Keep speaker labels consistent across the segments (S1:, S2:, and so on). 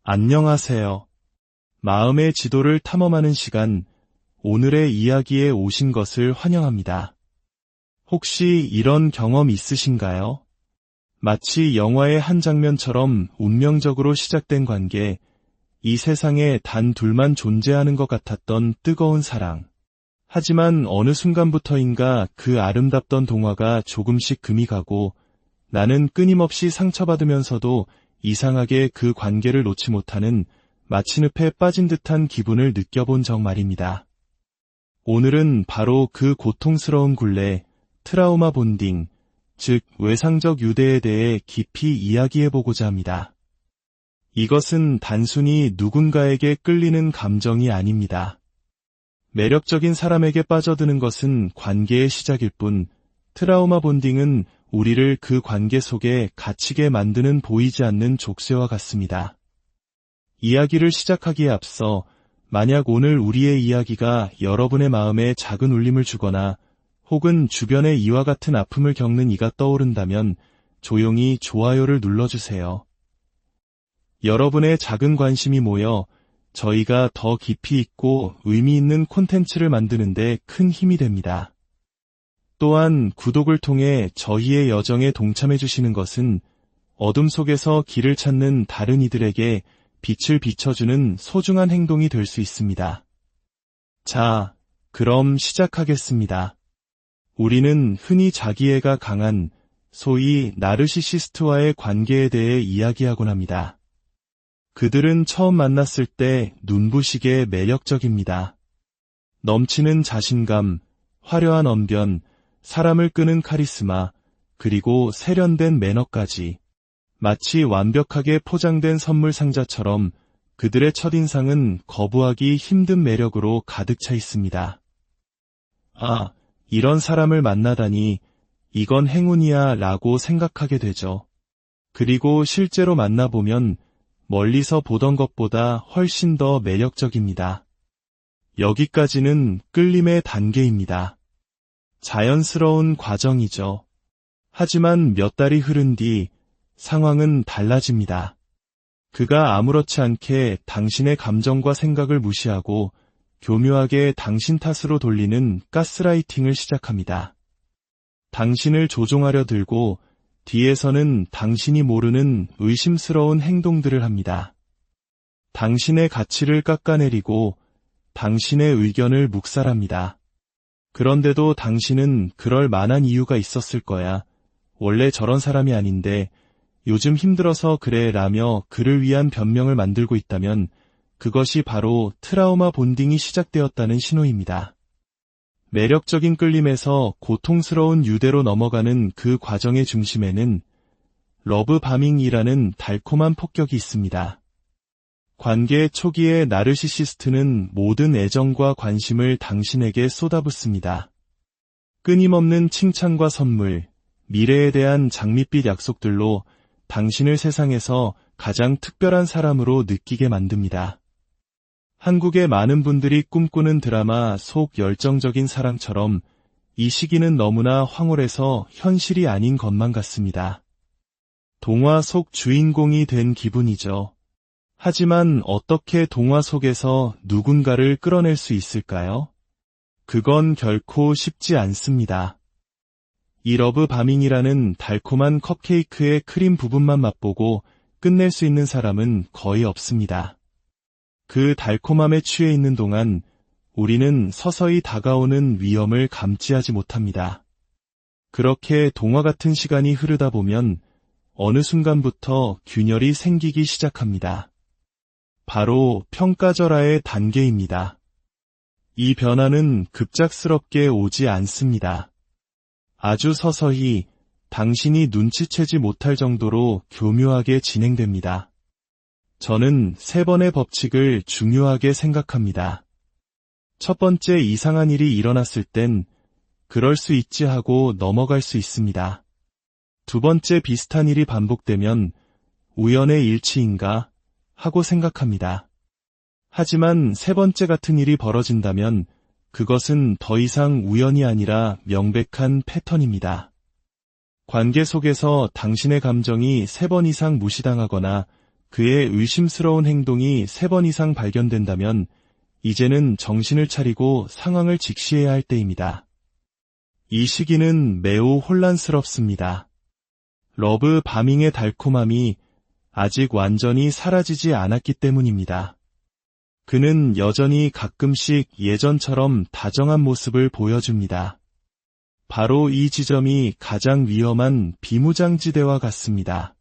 S1: 안녕하세요. 마음의 지도를 탐험하는 시간, 오늘의 이야기에 오신 것을 환영합니다. 혹시 이런 경험 있으신가요? 마치 영화의 한 장면처럼 운명적으로 시작된 관계, 이 세상에 단 둘만 존재하는 것 같았던 뜨거운 사랑. 하지만 어느 순간부터인가 그 아름답던 동화가 조금씩 금이 가고 나는 끊임없이 상처받으면서도 이상하게 그 관계를 놓지 못하는 마치 늪에 빠진 듯한 기분을 느껴본 적 말입니다. 오늘은 바로 그 고통스러운 굴레, 트라우마 본딩, 즉 외상적 유대에 대해 깊이 이야기해보고자 합니다. 이것은 단순히 누군가에게 끌리는 감정이 아닙니다. 매력적인 사람에게 빠져드는 것은 관계의 시작일 뿐, 트라우마 본딩은 우리를 그 관계 속에 갇히게 만드는 보이지 않는 족쇄와 같습니다. 이야기를 시작하기에 앞서 만약 오늘 우리의 이야기가 여러분의 마음에 작은 울림을 주거나 혹은 주변에 이와 같은 아픔을 겪는 이가 떠오른다면 조용히 좋아요를 눌러주세요. 여러분의 작은 관심이 모여 저희가 더 깊이 있고 의미 있는 콘텐츠를 만드는데 큰 힘이 됩니다. 또한 구독을 통해 저희의 여정에 동참해 주시는 것은 어둠 속에서 길을 찾는 다른 이들에게 빛을 비춰주는 소중한 행동이 될 수 있습니다. 자, 그럼 시작하겠습니다. 우리는 흔히 자기애가 강한 소위 나르시시스트와의 관계에 대해 이야기하곤 합니다. 그들은 처음 만났을 때 눈부시게 매력적입니다. 넘치는 자신감, 화려한 언변, 사람을 끄는 카리스마, 그리고 세련된 매너까지 마치 완벽하게 포장된 선물 상자처럼 그들의 첫인상은 거부하기 힘든 매력으로 가득 차 있습니다. 아, 이런 사람을 만나다니 이건 행운이야 라고 생각하게 되죠. 그리고 실제로 만나보면 멀리서 보던 것보다 훨씬 더 매력적입니다. 여기까지는 끌림의 단계입니다. 자연스러운 과정이죠. 하지만 몇 달이 흐른 뒤 상황은 달라집니다. 그가 아무렇지 않게 당신의 감정과 생각을 무시하고 교묘하게 당신 탓으로 돌리는 가스라이팅을 시작합니다. 당신을 조종하려 들고 뒤에서는 당신이 모르는 의심스러운 행동들을 합니다. 당신의 가치를 깎아내리고 당신의 의견을 묵살합니다. 그런데도 당신은 그럴 만한 이유가 있었을 거야. 원래 저런 사람이 아닌데 요즘 힘들어서 그래 라며 그를 위한 변명을 만들고 있다면 그것이 바로 트라우마 본딩이 시작되었다는 신호입니다. 매력적인 끌림에서 고통스러운 유대로 넘어가는 그 과정의 중심에는 러브 바밍이라는 달콤한 폭격이 있습니다. 관계 초기의 나르시시스트는 모든 애정과 관심을 당신에게 쏟아붓습니다. 끊임없는 칭찬과 선물, 미래에 대한 장밋빛 약속들로 당신을 세상에서 가장 특별한 사람으로 느끼게 만듭니다. 한국의 많은 분들이 꿈꾸는 드라마 속 열정적인 사랑처럼 이 시기는 너무나 황홀해서 현실이 아닌 것만 같습니다. 동화 속 주인공이 된 기분이죠. 하지만 어떻게 동화 속에서 누군가를 끌어낼 수 있을까요? 그건 결코 쉽지 않습니다. 이 러브 바밍이라는 달콤한 컵케이크의 크림 부분만 맛보고 끝낼 수 있는 사람은 거의 없습니다. 그 달콤함에 취해 있는 동안 우리는 서서히 다가오는 위험을 감지하지 못합니다. 그렇게 동화 같은 시간이 흐르다 보면 어느 순간부터 균열이 생기기 시작합니다. 바로 평가절하의 단계입니다. 이 변화는 급작스럽게 오지 않습니다. 아주 서서히 당신이 눈치채지 못할 정도로 교묘하게 진행됩니다. 저는 3번의 법칙을 중요하게 생각합니다. 첫 번째, 이상한 일이 일어났을 땐 그럴 수 있지 하고 넘어갈 수 있습니다. 두 번째, 비슷한 일이 반복되면 우연의 일치인가 하고 생각합니다. 하지만 3번째 같은 일이 벌어진다면 그것은 더 이상 우연이 아니라 명백한 패턴입니다. 관계 속에서 당신의 감정이 3번 이상 무시당하거나 그의 의심스러운 행동이 3번 이상 발견된다면 이제는 정신을 차리고 상황을 직시해야 할 때입니다. 이 시기는 매우 혼란스럽습니다. 러브 바밍의 달콤함이 아직 완전히 사라지지 않았기 때문입니다. 그는 여전히 가끔씩 예전처럼 다정한 모습을 보여줍니다. 바로 이 지점이 가장 위험한 비무장지대와 같습니다.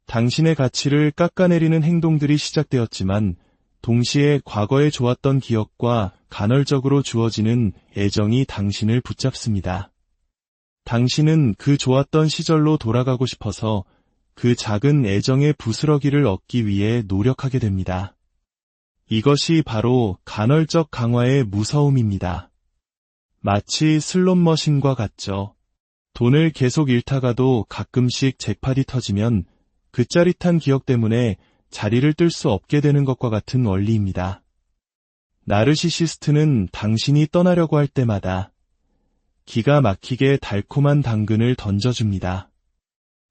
S1: 당신의 가치를 깎아내리는 행동들이 시작되었지만 동시에 과거에 좋았던 기억과 간헐적으로 주어지는 애정이 당신을 붙잡습니다. 당신은 그 좋았던 시절로 돌아가고 싶어서 그 작은 애정의 부스러기를 얻기 위해 노력하게 됩니다. 이것이 바로 간헐적 강화의 무서움입니다. 마치 슬롯머신과 같죠. 돈을 계속 잃다가도 가끔씩 잭팟이 터지면 그 짜릿한 기억 때문에 자리를 뜰 수 없게 되는 것과 같은 원리입니다. 나르시시스트는 당신이 떠나려고 할 때마다 기가 막히게 달콤한 당근을 던져줍니다.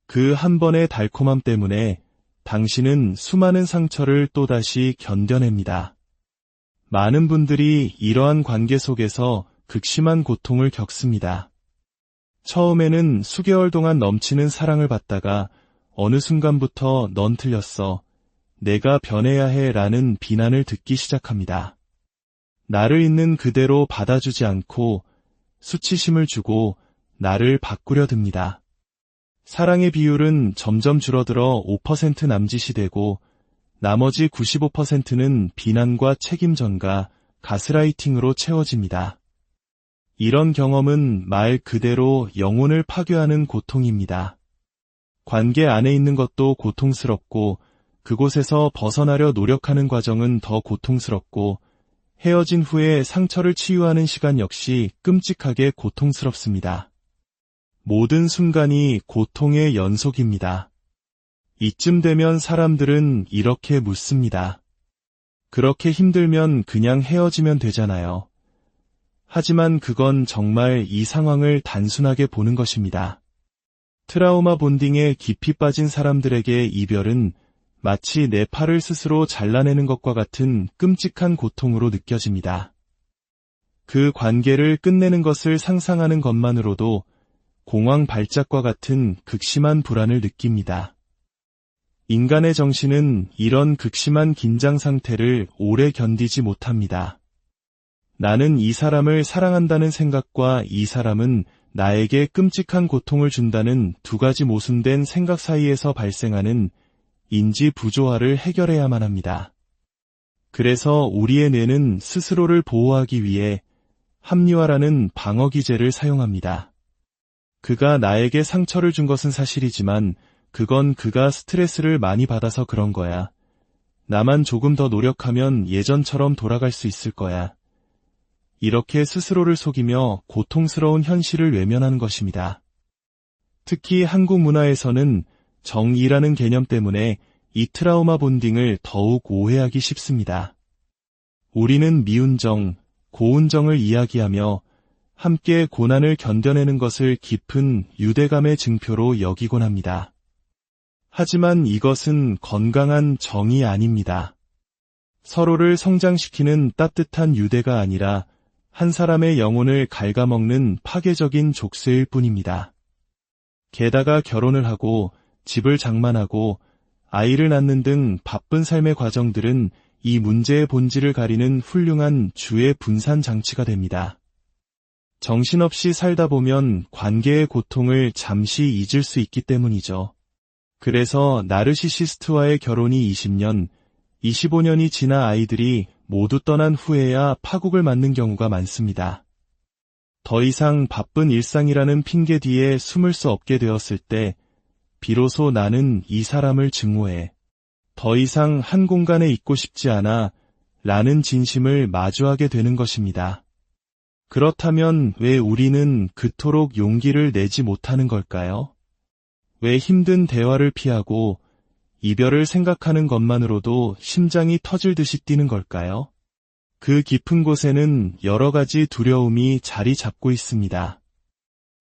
S1: 그 한 번의 달콤함 때문에 당신은 수많은 상처를 또다시 견뎌냅니다. 많은 분들이 이러한 관계 속에서 극심한 고통을 겪습니다. 처음에는 수개월 동안 넘치는 사랑을 받다가 어느 순간부터 넌 틀렸어. 내가 변해야 해 라는 비난을 듣기 시작합니다. 나를 있는 그대로 받아주지 않고 수치심을 주고 나를 바꾸려 듭니다. 사랑의 비율은 점점 줄어들어 5% 남짓이 되고 나머지 95%는 비난과 책임전가, 가스라이팅으로 채워집니다. 이런 경험은 말 그대로 영혼을 파괴하는 고통입니다. 관계 안에 있는 것도 고통스럽고 그곳에서 벗어나려 노력하는 과정은 더 고통스럽고 헤어진 후에 상처를 치유하는 시간 역시 끔찍하게 고통스럽습니다. 모든 순간이 고통의 연속입니다. 이쯤 되면 사람들은 이렇게 묻습니다. 그렇게 힘들면 그냥 헤어지면 되잖아요. 하지만 그건 정말 이 상황을 단순하게 보는 것입니다. 트라우마 본딩에 깊이 빠진 사람들에게 이별은 마치 내 팔을 스스로 잘라내는 것과 같은 끔찍한 고통으로 느껴집니다. 그 관계를 끝내는 것을 상상하는 것만으로도 공황 발작과 같은 극심한 불안을 느낍니다. 인간의 정신은 이런 극심한 긴장 상태를 오래 견디지 못합니다. 나는 이 사람을 사랑한다는 생각과 이 사람은 나에게 끔찍한 고통을 준다는 두 가지 모순된 생각 사이에서 발생하는 인지 부조화를 해결해야만 합니다. 그래서 우리의 뇌는 스스로를 보호하기 위해 합리화라는 방어 기제를 사용합니다. 그가 나에게 상처를 준 것은 사실이지만 그건 그가 스트레스를 많이 받아서 그런 거야. 나만 조금 더 노력하면 예전처럼 돌아갈 수 있을 거야. 이렇게 스스로를 속이며 고통스러운 현실을 외면하는 것입니다. 특히 한국 문화에서는 정의라는 개념 때문에 이 트라우마 본딩을 더욱 오해하기 쉽습니다. 우리는 미운 정, 고운 정을 이야기하며 함께 고난을 견뎌내는 것을 깊은 유대감의 증표로 여기곤 합니다. 하지만 이것은 건강한 정이 아닙니다. 서로를 성장시키는 따뜻한 유대가 아니라 한 사람의 영혼을 갉아먹는 파괴적인 족쇄일 뿐입니다. 게다가 결혼을 하고 집을 장만하고 아이를 낳는 등 바쁜 삶의 과정들은 이 문제의 본질을 가리는 훌륭한 주의 분산 장치가 됩니다. 정신없이 살다 보면 관계의 고통을 잠시 잊을 수 있기 때문이죠. 그래서 나르시시스트와의 결혼이 20년, 25년이 지나 아이들이 모두 떠난 후에야 파국을 맞는 경우가 많습니다. 더 이상 바쁜 일상이라는 핑계 뒤에 숨을 수 없게 되었을 때 비로소 나는 이 사람을 증오해. 더 이상 한 공간에 있고 싶지 않아 라는 진심을 마주하게 되는 것입니다. 그렇다면 왜 우리는 그토록 용기를 내지 못하는 걸까요? 왜 힘든 대화를 피하고 이별을 생각하는 것만으로도 심장이 터질 듯이 뛰는 걸까요? 그 깊은 곳에는 여러 가지 두려움이 자리 잡고 있습니다.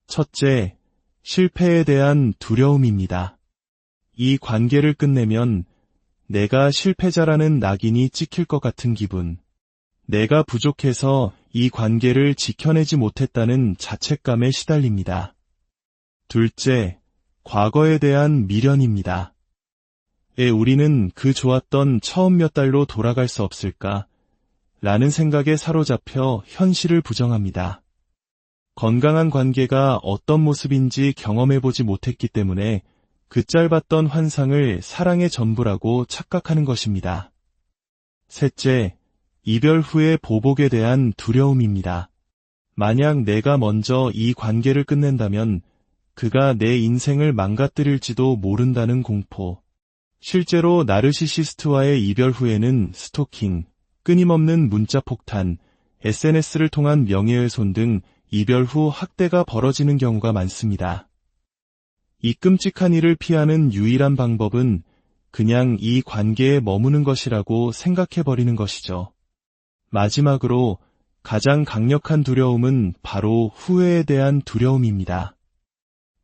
S1: 첫째, 실패에 대한 두려움입니다. 이 관계를 끝내면 내가 실패자라는 낙인이 찍힐 것 같은 기분. 내가 부족해서 이 관계를 지켜내지 못했다는 자책감에 시달립니다. 둘째, 과거에 대한 미련입니다. 우리는 그 좋았던 처음 몇 달로 돌아갈 수 없을까? 라는 생각에 사로잡혀 현실을 부정합니다. 건강한 관계가 어떤 모습인지 경험해보지 못했기 때문에 그 짧았던 환상을 사랑의 전부라고 착각하는 것입니다. 셋째, 이별 후의 보복에 대한 두려움입니다. 만약 내가 먼저 이 관계를 끝낸다면 그가 내 인생을 망가뜨릴지도 모른다는 공포. 실제로 나르시시스트와의 이별 후에는 스토킹, 끊임없는 문자 폭탄, SNS를 통한 명예훼손 등 이별 후 학대가 벌어지는 경우가 많습니다. 이 끔찍한 일을 피하는 유일한 방법은 그냥 이 관계에 머무는 것이라고 생각해버리는 것이죠. 마지막으로 가장 강력한 두려움은 바로 후회에 대한 두려움입니다.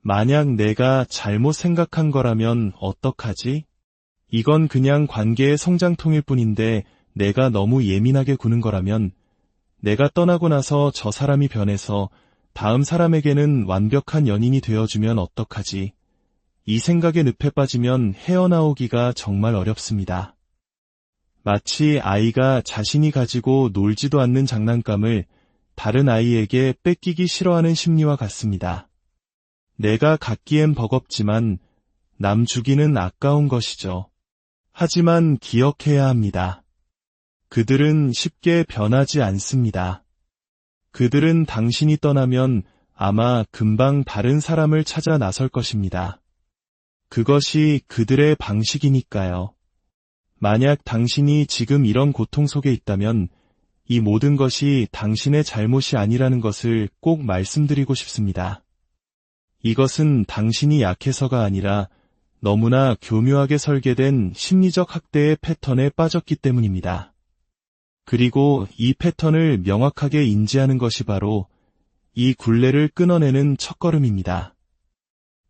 S1: 만약 내가 잘못 생각한 거라면 어떡하지? 이건 그냥 관계의 성장통일 뿐인데 내가 너무 예민하게 구는 거라면, 내가 떠나고 나서 저 사람이 변해서 다음 사람에게는 완벽한 연인이 되어주면 어떡하지? 이 생각에 늪에 빠지면 헤어나오기가 정말 어렵습니다. 마치 아이가 자신이 가지고 놀지도 않는 장난감을 다른 아이에게 뺏기기 싫어하는 심리와 같습니다. 내가 갖기엔 버겁지만 남 주기는 아까운 것이죠. 하지만 기억해야 합니다. 그들은 쉽게 변하지 않습니다. 그들은 당신이 떠나면 아마 금방 다른 사람을 찾아 나설 것입니다. 그것이 그들의 방식이니까요. 만약 당신이 지금 이런 고통 속에 있다면 이 모든 것이 당신의 잘못이 아니라는 것을 꼭 말씀드리고 싶습니다. 이것은 당신이 약해서가 아니라 너무나 교묘하게 설계된 심리적 학대의 패턴에 빠졌기 때문입니다. 그리고 이 패턴을 명확하게 인지하는 것이 바로 이 굴레를 끊어내는 첫걸음입니다.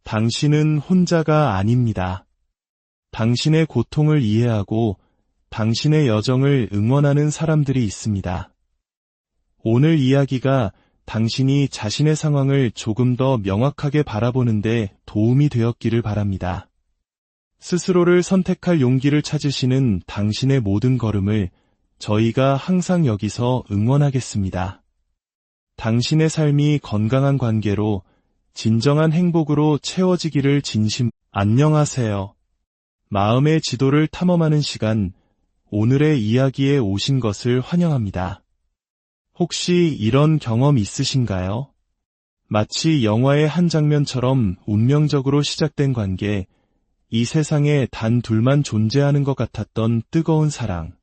S1: 당신은 혼자가 아닙니다. 당신의 고통을 이해하고 당신의 여정을 응원하는 사람들이 있습니다. 오늘 이야기가 당신이 자신의 상황을 조금 더 명확하게 바라보는데 도움이 되었기를 바랍니다. 스스로를 선택할 용기를 찾으시는 당신의 모든 걸음을 저희가 항상 여기서 응원하겠습니다. 당신의 삶이 건강한 관계로 진정한 행복으로 채워지기를 안녕하세요. 마음의 지도를 탐험하는 시간, 오늘의 이야기에 오신 것을 환영합니다. 혹시 이런 경험 있으신가요? 마치 영화의 한 장면처럼 운명적으로 시작된 관계, 이 세상에 단 둘만 존재하는 것 같았던 뜨거운 사랑.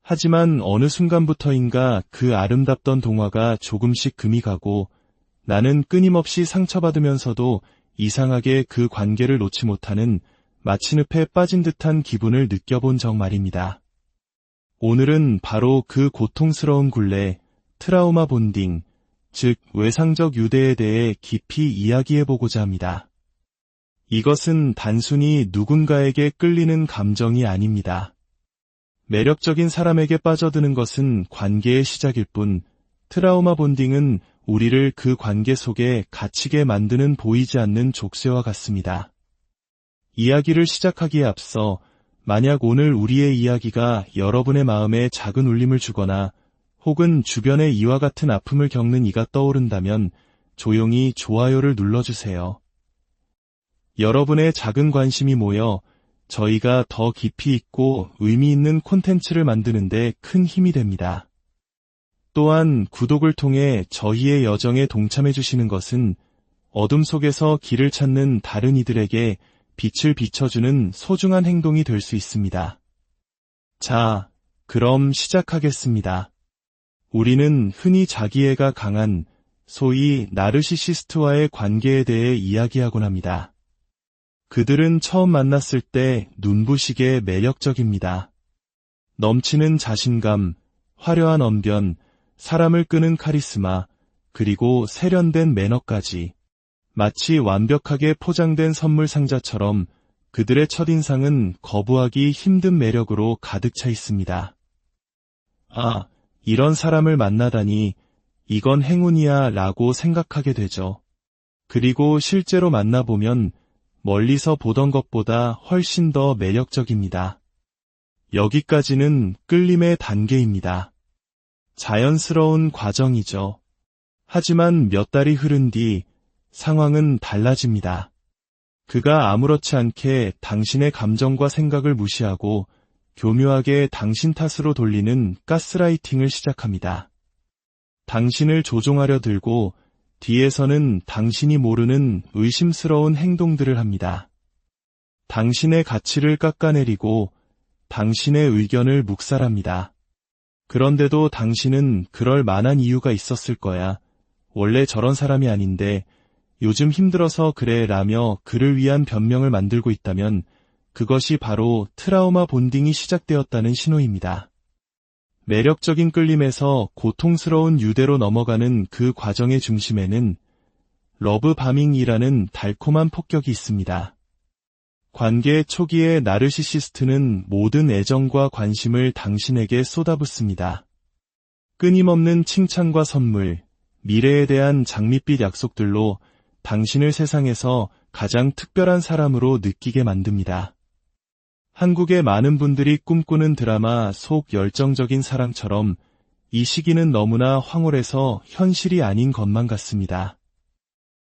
S1: 하지만 어느 순간부터인가 그 아름답던 동화가 조금씩 금이 가고 나는 끊임없이 상처받으면서도 이상하게 그 관계를 놓지 못하는 마치 늪에 빠진 듯한 기분을 느껴본 적 말입니다. 오늘은 바로 그 고통스러운 굴레, 트라우마 본딩, 즉 외상적 유대에 대해 깊이 이야기해보고자 합니다. 이것은 단순히 누군가에게 끌리는 감정이 아닙니다. 매력적인 사람에게 빠져드는 것은 관계의 시작일 뿐, 트라우마 본딩은 우리를 그 관계 속에 갇히게 만드는 보이지 않는 족쇄와 같습니다. 이야기를 시작하기에 앞서 만약 오늘 우리의 이야기가 여러분의 마음에 작은 울림을 주거나 혹은 주변에 이와 같은 아픔을 겪는 이가 떠오른다면 조용히 좋아요를 눌러주세요. 여러분의 작은 관심이 모여 저희가 더 깊이 있고 의미 있는 콘텐츠를 만드는데 큰 힘이 됩니다. 또한 구독을 통해 저희의 여정에 동참해 주시는 것은 어둠 속에서 길을 찾는 다른 이들에게 빛을 비춰주는 소중한 행동이 될 수 있습니다. 자, 그럼 시작하겠습니다. 우리는 흔히 자기애가 강한 소위 나르시시스트와의 관계에 대해 이야기하곤 합니다. 그들은 처음 만났을 때 눈부시게 매력적입니다. 넘치는 자신감, 화려한 언변, 사람을 끄는 카리스마, 그리고 세련된 매너까지 마치 완벽하게 포장된 선물 상자처럼 그들의 첫인상은 거부하기 힘든 매력으로 가득 차 있습니다. 아, 이런 사람을 만나다니 이건 행운이야 라고 생각하게 되죠. 그리고 실제로 만나보면 멀리서 보던 것보다 훨씬 더 매력적입니다. 여기까지는 끌림의 단계입니다. 자연스러운 과정이죠. 하지만 몇 달이 흐른 뒤 상황은 달라집니다. 그가 아무렇지 않게 당신의 감정과 생각을 무시하고 교묘하게 당신 탓으로 돌리는 가스라이팅을 시작합니다. 당신을 조종하려 들고 뒤에서는 당신이 모르는 의심스러운 행동들을 합니다. 당신의 가치를 깎아내리고 당신의 의견을 묵살합니다. 그런데도 당신은 그럴 만한 이유가 있었을 거야. 원래 저런 사람이 아닌데 요즘 힘들어서 그래 라며 그를 위한 변명을 만들고 있다면 그것이 바로 트라우마 본딩이 시작되었다는 신호입니다. 매력적인 끌림에서 고통스러운 유대로 넘어가는 그 과정의 중심에는 러브 바밍이라는 달콤한 폭격이 있습니다. 관계 초기의 나르시시스트는 모든 애정과 관심을 당신에게 쏟아붓습니다. 끊임없는 칭찬과 선물, 미래에 대한 장밋빛 약속들로 당신을 세상에서 가장 특별한 사람으로 느끼게 만듭니다. 한국의 많은 분들이 꿈꾸는 드라마 속 열정적인 사랑처럼 이 시기는 너무나 황홀해서 현실이 아닌 것만 같습니다.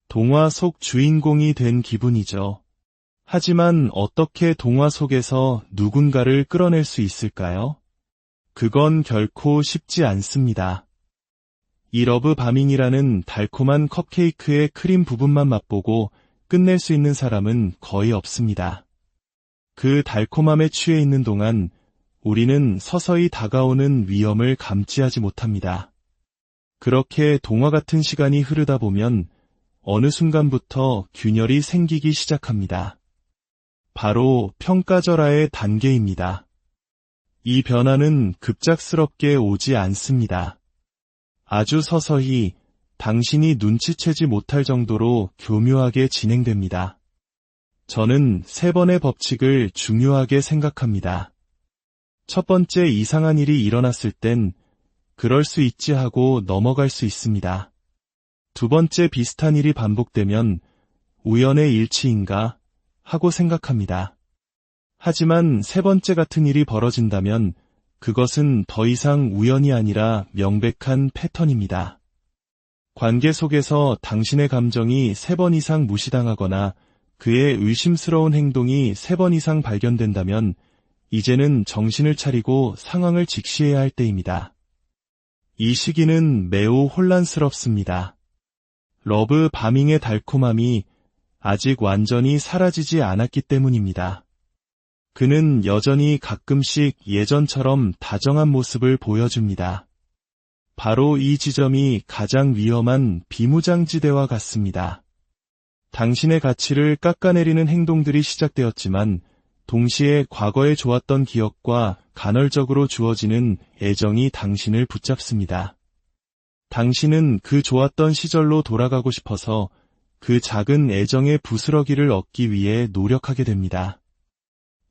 S1: 동화 속 주인공이 된 기분이죠. 하지만 어떻게 동화 속에서 누군가를 끌어낼 수 있을까요? 그건 결코 쉽지 않습니다. 이 러브 바밍이라는 달콤한 컵케이크의 크림 부분만 맛보고 끝낼 수 있는 사람은 거의 없습니다. 그 달콤함에 취해 있는 동안 우리는 서서히 다가오는 위험을 감지하지 못합니다. 그렇게 동화 같은 시간이 흐르다 보면 어느 순간부터 균열이 생기기 시작합니다. 바로 평가절하의 단계입니다. 이 변화는 급작스럽게 오지 않습니다. 아주 서서히 당신이 눈치채지 못할 정도로 교묘하게 진행됩니다. 저는 3번의 법칙을 중요하게 생각합니다. 첫 번째, 이상한 일이 일어났을 땐 그럴 수 있지 하고 넘어갈 수 있습니다. 두 번째, 비슷한 일이 반복되면 우연의 일치인가 하고 생각합니다. 하지만 3번째 같은 일이 벌어진다면 그것은 더 이상 우연이 아니라 명백한 패턴입니다. 관계 속에서 당신의 감정이 3번 이상 무시당하거나 그의 의심스러운 행동이 3번 이상 발견된다면 이제는 정신을 차리고 상황을 직시해야 할 때입니다. 이 시기는 매우 혼란스럽습니다. 러브 바밍의 달콤함이 아직 완전히 사라지지 않았기 때문입니다. 그는 여전히 가끔씩 예전처럼 다정한 모습을 보여줍니다. 바로 이 지점이 가장 위험한 비무장지대와 같습니다. 당신의 가치를 깎아내리는 행동들이 시작되었지만 동시에 과거에 좋았던 기억과 간헐적으로 주어지는 애정이 당신을 붙잡습니다. 당신은 그 좋았던 시절로 돌아가고 싶어서 그 작은 애정의 부스러기를 얻기 위해 노력하게 됩니다.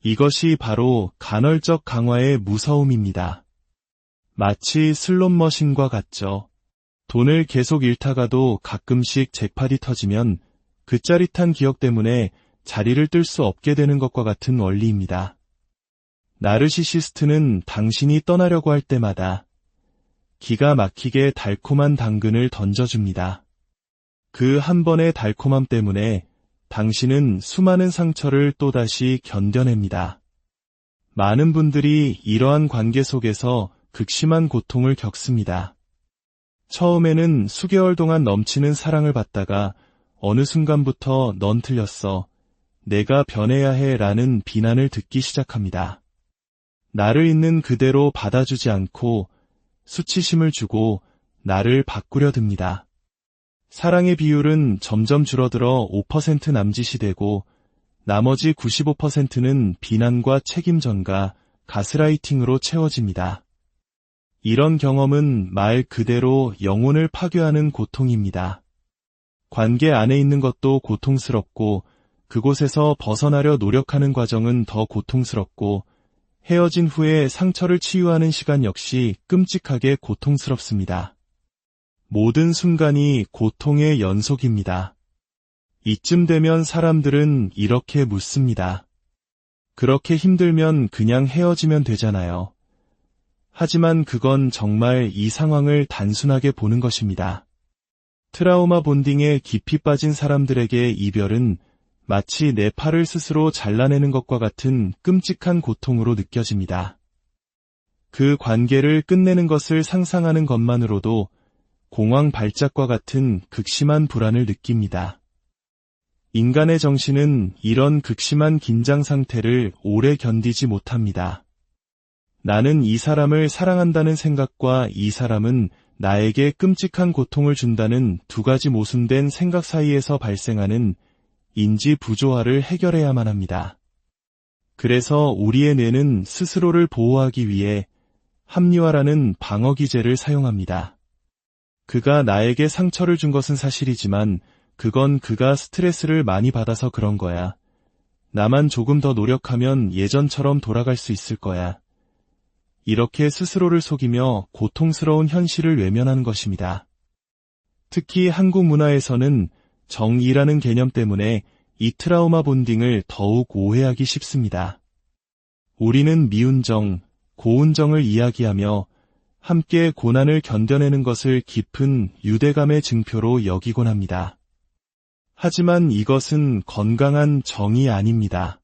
S1: 이것이 바로 간헐적 강화의 무서움입니다. 마치 슬롯머신과 같죠. 돈을 계속 잃다가도 가끔씩 잭팟이 터지면 그 짜릿한 기억 때문에 자리를 뜰 수 없게 되는 것과 같은 원리입니다. 나르시시스트는 당신이 떠나려고 할 때마다 기가 막히게 달콤한 당근을 던져줍니다. 그 한 번의 달콤함 때문에 당신은 수많은 상처를 또다시 견뎌냅니다. 많은 분들이 이러한 관계 속에서 극심한 고통을 겪습니다. 처음에는 수개월 동안 넘치는 사랑을 받다가 어느 순간부터 넌 틀렸어, 내가 변해야 해 라는 비난을 듣기 시작합니다. 나를 있는 그대로 받아주지 않고 수치심을 주고 나를 바꾸려 듭니다. 사랑의 비율은 점점 줄어들어 5% 남짓이 되고 나머지 95%는 비난과 책임전가, 가스라이팅으로 채워집니다. 이런 경험은 말 그대로 영혼을 파괴하는 고통입니다. 관계 안에 있는 것도 고통스럽고 그곳에서 벗어나려 노력하는 과정은 더 고통스럽고 헤어진 후에 상처를 치유하는 시간 역시 끔찍하게 고통스럽습니다. 모든 순간이 고통의 연속입니다. 이쯤 되면 사람들은 이렇게 묻습니다. 그렇게 힘들면 그냥 헤어지면 되잖아요. 하지만 그건 정말 이 상황을 단순하게 보는 것입니다. 트라우마 본딩에 깊이 빠진 사람들에게 이별은 마치 내 팔을 스스로 잘라내는 것과 같은 끔찍한 고통으로 느껴집니다. 그 관계를 끝내는 것을 상상하는 것만으로도 공황 발작과 같은 극심한 불안을 느낍니다. 인간의 정신은 이런 극심한 긴장 상태를 오래 견디지 못합니다. 나는 이 사람을 사랑한다는 생각과 이 사람은 나에게 끔찍한 고통을 준다는 두 가지 모순된 생각 사이에서 발생하는 인지 부조화를 해결해야만 합니다. 그래서 우리의 뇌는 스스로를 보호하기 위해 합리화라는 방어 기제를 사용합니다. 그가 나에게 상처를 준 것은 사실이지만 그건 그가 스트레스를 많이 받아서 그런 거야. 나만 조금 더 노력하면 예전처럼 돌아갈 수 있을 거야. 이렇게 스스로를 속이며 고통스러운 현실을 외면하는 것입니다. 특히 한국 문화에서는 정의라는 개념 때문에 이 트라우마 본딩을 더욱 오해하기 쉽습니다. 우리는 미운 정, 고운 정을 이야기하며 함께 고난을 견뎌내는 것을 깊은 유대감의 증표로 여기곤 합니다. 하지만 이것은 건강한 정이 아닙니다.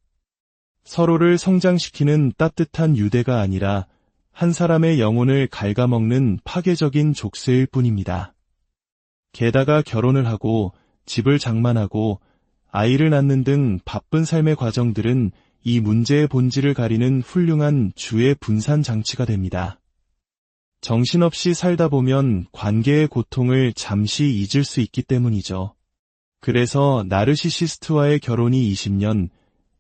S1: 서로를 성장시키는 따뜻한 유대가 아니라 한 사람의 영혼을 갉아먹는 파괴적인 족쇄일 뿐입니다. 게다가 결혼을 하고 집을 장만하고 아이를 낳는 등 바쁜 삶의 과정들은 이 문제의 본질을 가리는 훌륭한 주의 분산 장치가 됩니다. 정신없이 살다 보면 관계의 고통을 잠시 잊을 수 있기 때문이죠. 그래서 나르시시스트와의 결혼이 20년,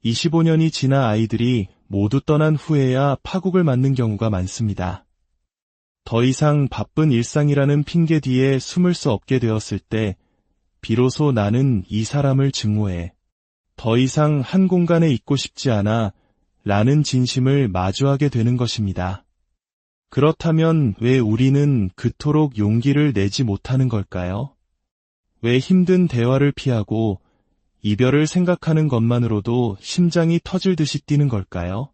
S1: 25년이 지나 아이들이 모두 떠난 후에야 파국을 맞는 경우가 많습니다. 더 이상 바쁜 일상이라는 핑계 뒤에 숨을 수 없게 되었을 때 비로소 나는 이 사람을 증오해. 더 이상 한 공간에 있고 싶지 않아 라는 진심을 마주하게 되는 것입니다. 그렇다면 왜 우리는 그토록 용기를 내지 못하는 걸까요? 왜 힘든 대화를 피하고 이별을 생각하는 것만으로도 심장이 터질 듯이 뛰는 걸까요?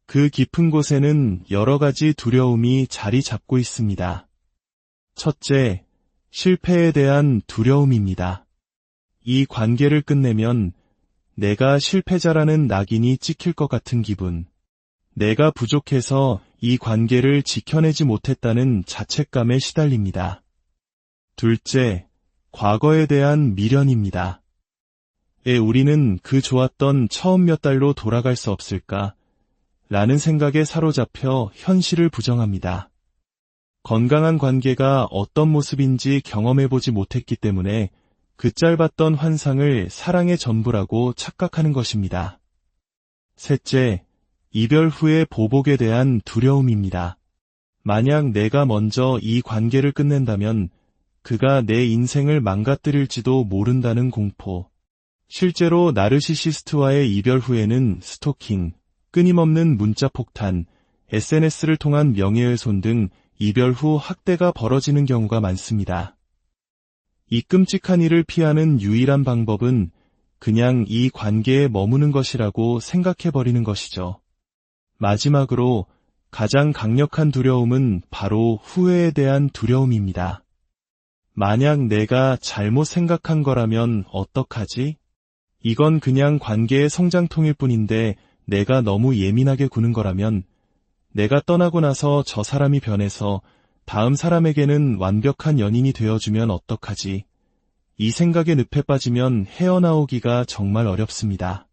S1: 그 깊은 곳에는 여러 가지 두려움이 자리 잡고 있습니다. 첫째, 실패에 대한 두려움입니다. 이 관계를 끝내면 내가 실패자라는 낙인이 찍힐 것 같은 기분, 내가 부족해서 이 관계를 지켜내지 못했다는 자책감에 시달립니다. 둘째, 과거에 대한 미련입니다. 왜 우리는 그 좋았던 처음 몇 달로 돌아갈 수 없을까? 라는 생각에 사로잡혀 현실을 부정합니다. 건강한 관계가 어떤 모습인지 경험해보지 못했기 때문에 그 짧았던 환상을 사랑의 전부라고 착각하는 것입니다. 셋째, 이별 후의 보복에 대한 두려움입니다. 만약 내가 먼저 이 관계를 끝낸다면 그가 내 인생을 망가뜨릴지도 모른다는 공포. 실제로 나르시시스트와의 이별 후에는 스토킹, 끊임없는 문자 폭탄, SNS를 통한 명예훼손 등 이별 후 학대가 벌어지는 경우가 많습니다. 이 끔찍한 일을 피하는 유일한 방법은 그냥 이 관계에 머무는 것이라고 생각해버리는 것이죠. 마지막으로 가장 강력한 두려움은 바로 후회에 대한 두려움입니다. 만약 내가 잘못 생각한 거라면 어떡하지? 이건 그냥 관계의 성장통일 뿐인데 내가 너무 예민하게 구는 거라면, 내가 떠나고 나서 저 사람이 변해서 다음 사람에게는 완벽한 연인이 되어주면 어떡하지? 이 생각에 늪에 빠지면 헤어나오기가 정말 어렵습니다.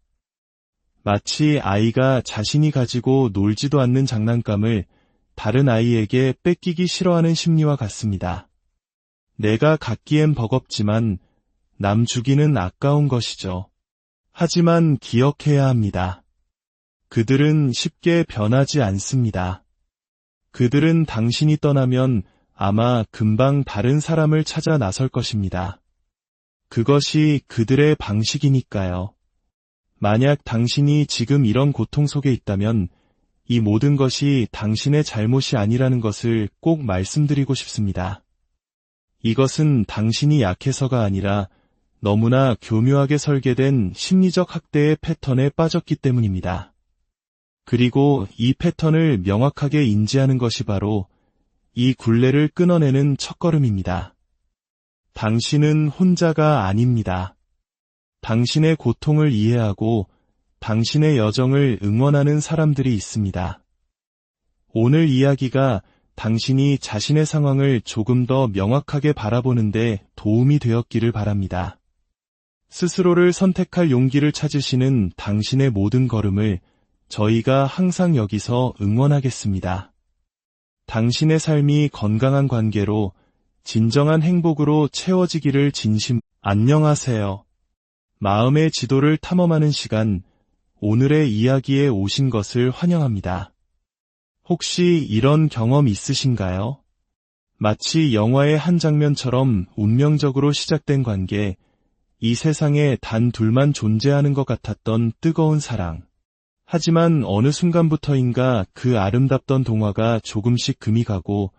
S1: 마치 아이가 자신이 가지고 놀지도 않는 장난감을 다른 아이에게 뺏기기 싫어하는 심리와 같습니다. 내가 갖기엔 버겁지만 남 주기는 아까운 것이죠. 하지만 기억해야 합니다. 그들은 쉽게 변하지 않습니다. 그들은 당신이 떠나면 아마 금방 다른 사람을 찾아 나설 것입니다. 그것이 그들의 방식이니까요. 만약 당신이 지금 이런 고통 속에 있다면 이 모든 것이 당신의 잘못이 아니라는 것을 꼭 말씀드리고 싶습니다. 이것은 당신이 약해서가 아니라 너무나 교묘하게 설계된 심리적 학대의 패턴에 빠졌기 때문입니다. 그리고 이 패턴을 명확하게 인지하는 것이 바로 이 굴레를 끊어내는 첫걸음입니다. 당신은 혼자가 아닙니다. 당신의 고통을 이해하고 당신의 여정을 응원하는 사람들이 있습니다. 오늘 이야기가 당신이 자신의 상황을 조금 더 명확하게 바라보는데 도움이 되었기를 바랍니다. 스스로를 선택할 용기를 찾으시는 당신의 모든 걸음을 저희가 항상 여기서 응원하겠습니다. 당신의 삶이 건강한 관계로 진정한 행복으로 채워지기를 안녕하세요. 마음의 지도를 탐험하는 시간, 오늘의 이야기에 오신 것을 환영합니다. 혹시 이런 경험 있으신가요? 마치 영화의 한 장면처럼 운명적으로 시작된 관계, 이 세상에 단 둘만 존재하는 것 같았던 뜨거운 사랑. 하지만 어느 순간부터인가 그 아름답던 동화가 조금씩 금이 가고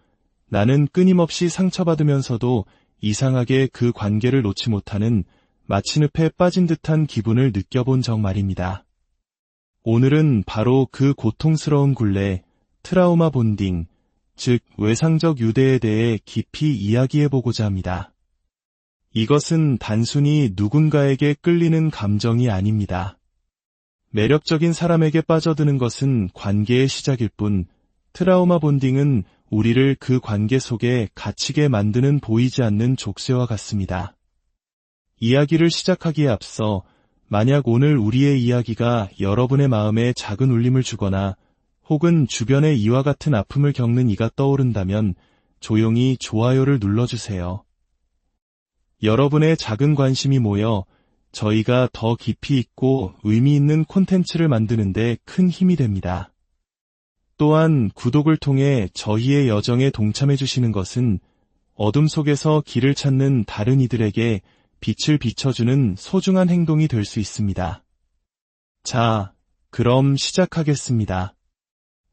S1: 나는 끊임없이 상처받으면서도 이상하게 그 관계를 놓지 못하는 마치 늪에 빠진 듯한 기분을 느껴본 적 말입니다. 오늘은 바로 그 고통스러운 굴레, 트라우마 본딩, 즉 외상적 유대에 대해 깊이 이야기해보고자 합니다. 이것은 단순히 누군가에게 끌리는 감정이 아닙니다. 매력적인 사람에게 빠져드는 것은 관계의 시작일 뿐, 트라우마 본딩은 우리를 그 관계 속에 갇히게 만드는 보이지 않는 족쇄와 같습니다. 이야기를 시작하기에 앞서 만약 오늘 우리의 이야기가 여러분의 마음에 작은 울림을 주거나 혹은 주변에 이와 같은 아픔을 겪는 이가 떠오른다면 조용히 좋아요를 눌러주세요. 여러분의 작은 관심이 모여 저희가 더 깊이 있고 의미 있는 콘텐츠를 만드는데 큰 힘이 됩니다. 또한 구독을 통해 저희의 여정에 동참해 주시는 것은 어둠 속에서 길을 찾는 다른 이들에게 빛을 비춰주는 소중한 행동이 될 수 있습니다. 자, 그럼 시작하겠습니다.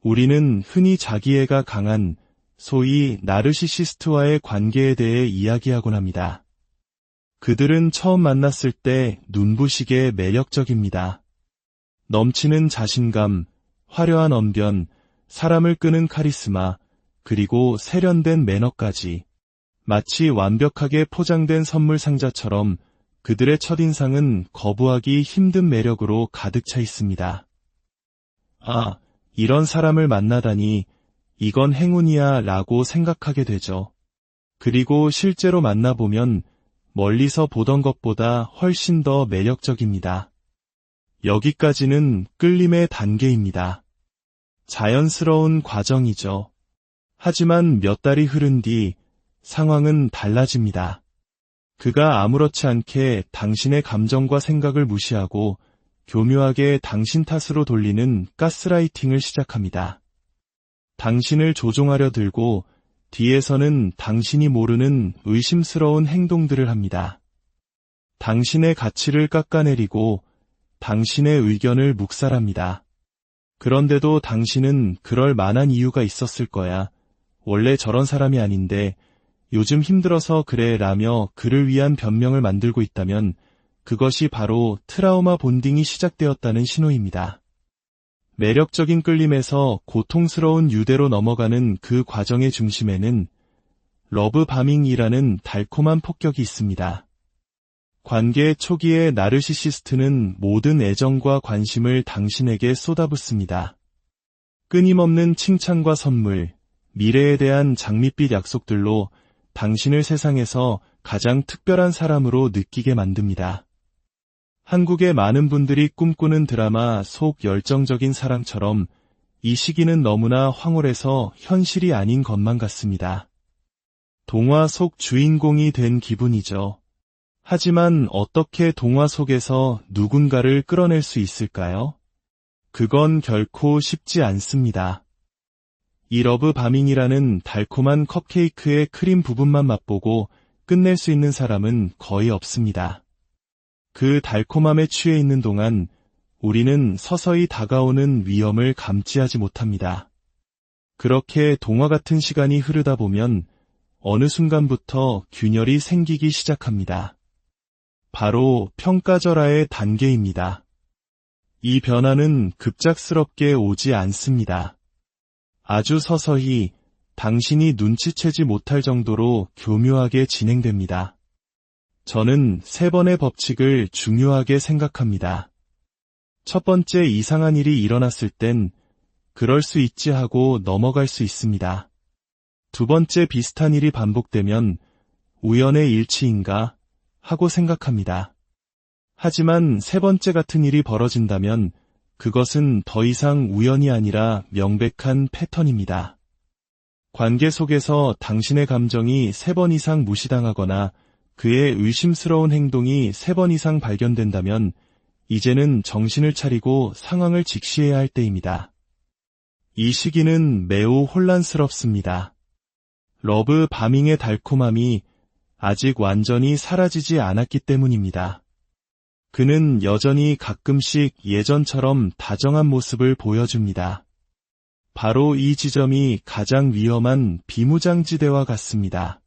S1: 우리는 흔히 자기애가 강한 소위 나르시시스트와의 관계에 대해 이야기하곤 합니다. 그들은 처음 만났을 때 눈부시게 매력적입니다. 넘치는 자신감, 화려한 언변, 사람을 끄는 카리스마, 그리고 세련된 매너까지. 마치 완벽하게 포장된 선물 상자처럼 그들의 첫인상은 거부하기 힘든 매력으로 가득 차 있습니다. 아, 이런 사람을 만나다니 이건 행운이야 라고 생각하게 되죠. 그리고 실제로 만나보면 멀리서 보던 것보다 훨씬 더 매력적입니다. 여기까지는 끌림의 단계입니다. 자연스러운 과정이죠. 하지만 몇 달이 흐른 뒤 상황은 달라집니다. 그가 아무렇지 않게 당신의 감정과 생각을 무시하고 교묘하게 당신 탓으로 돌리는 가스라이팅을 시작합니다. 당신을 조종하려 들고 뒤에서는 당신이 모르는 의심스러운 행동들을 합니다. 당신의 가치를 깎아내리고 당신의 의견을 묵살합니다. 그런데도 당신은 그럴 만한 이유가 있었을 거야. 원래 저런 사람이 아닌데 요즘 힘들어서 그래 라며 그를 위한 변명을 만들고 있다면 그것이 바로 트라우마 본딩이 시작되었다는 신호입니다. 매력적인 끌림에서 고통스러운 유대로 넘어가는 그 과정의 중심에는 러브 바밍이라는 달콤한 폭격이 있습니다. 관계 초기의 나르시시스트는 모든 애정과 관심을 당신에게 쏟아붓습니다. 끊임없는 칭찬과 선물, 미래에 대한 장밋빛 약속들로 당신을 세상에서 가장 특별한 사람으로 느끼게 만듭니다. 한국의 많은 분들이 꿈꾸는 드라마 속 열정적인 사랑처럼 이 시기는 너무나 황홀해서 현실이 아닌 것만 같습니다. 동화 속 주인공이 된 기분이죠. 하지만 어떻게 동화 속에서 누군가를 끌어낼 수 있을까요? 그건 결코 쉽지 않습니다. 이 러브 바밍이라는 달콤한 컵케이크의 크림 부분만 맛보고 끝낼 수 있는 사람은 거의 없습니다. 그 달콤함에 취해 있는 동안 우리는 서서히 다가오는 위험을 감지하지 못합니다. 그렇게 동화 같은 시간이 흐르다 보면 어느 순간부터 균열이 생기기 시작합니다. 바로 평가절하의 단계입니다. 이 변화는 급작스럽게 오지 않습니다. 아주 서서히 당신이 눈치채지 못할 정도로 교묘하게 진행됩니다. 저는 3번의 법칙을 중요하게 생각합니다. 첫 번째, 이상한 일이 일어났을 땐 그럴 수 있지 하고 넘어갈 수 있습니다. 두 번째, 비슷한 일이 반복되면 우연의 일치인가 하고 생각합니다. 하지만 3번째 같은 일이 벌어진다면 그것은 더 이상 우연이 아니라 명백한 패턴입니다. 관계 속에서 당신의 감정이 3번 이상 무시당하거나 그의 의심스러운 행동이 3번 이상 발견된다면 이제는 정신을 차리고 상황을 직시해야 할 때입니다. 이 시기는 매우 혼란스럽습니다. 러브 바밍의 달콤함이 아직 완전히 사라지지 않았기 때문입니다. 그는 여전히 가끔씩 예전처럼 다정한 모습을 보여줍니다. 바로 이 지점이 가장 위험한 비무장지대와 같습니다.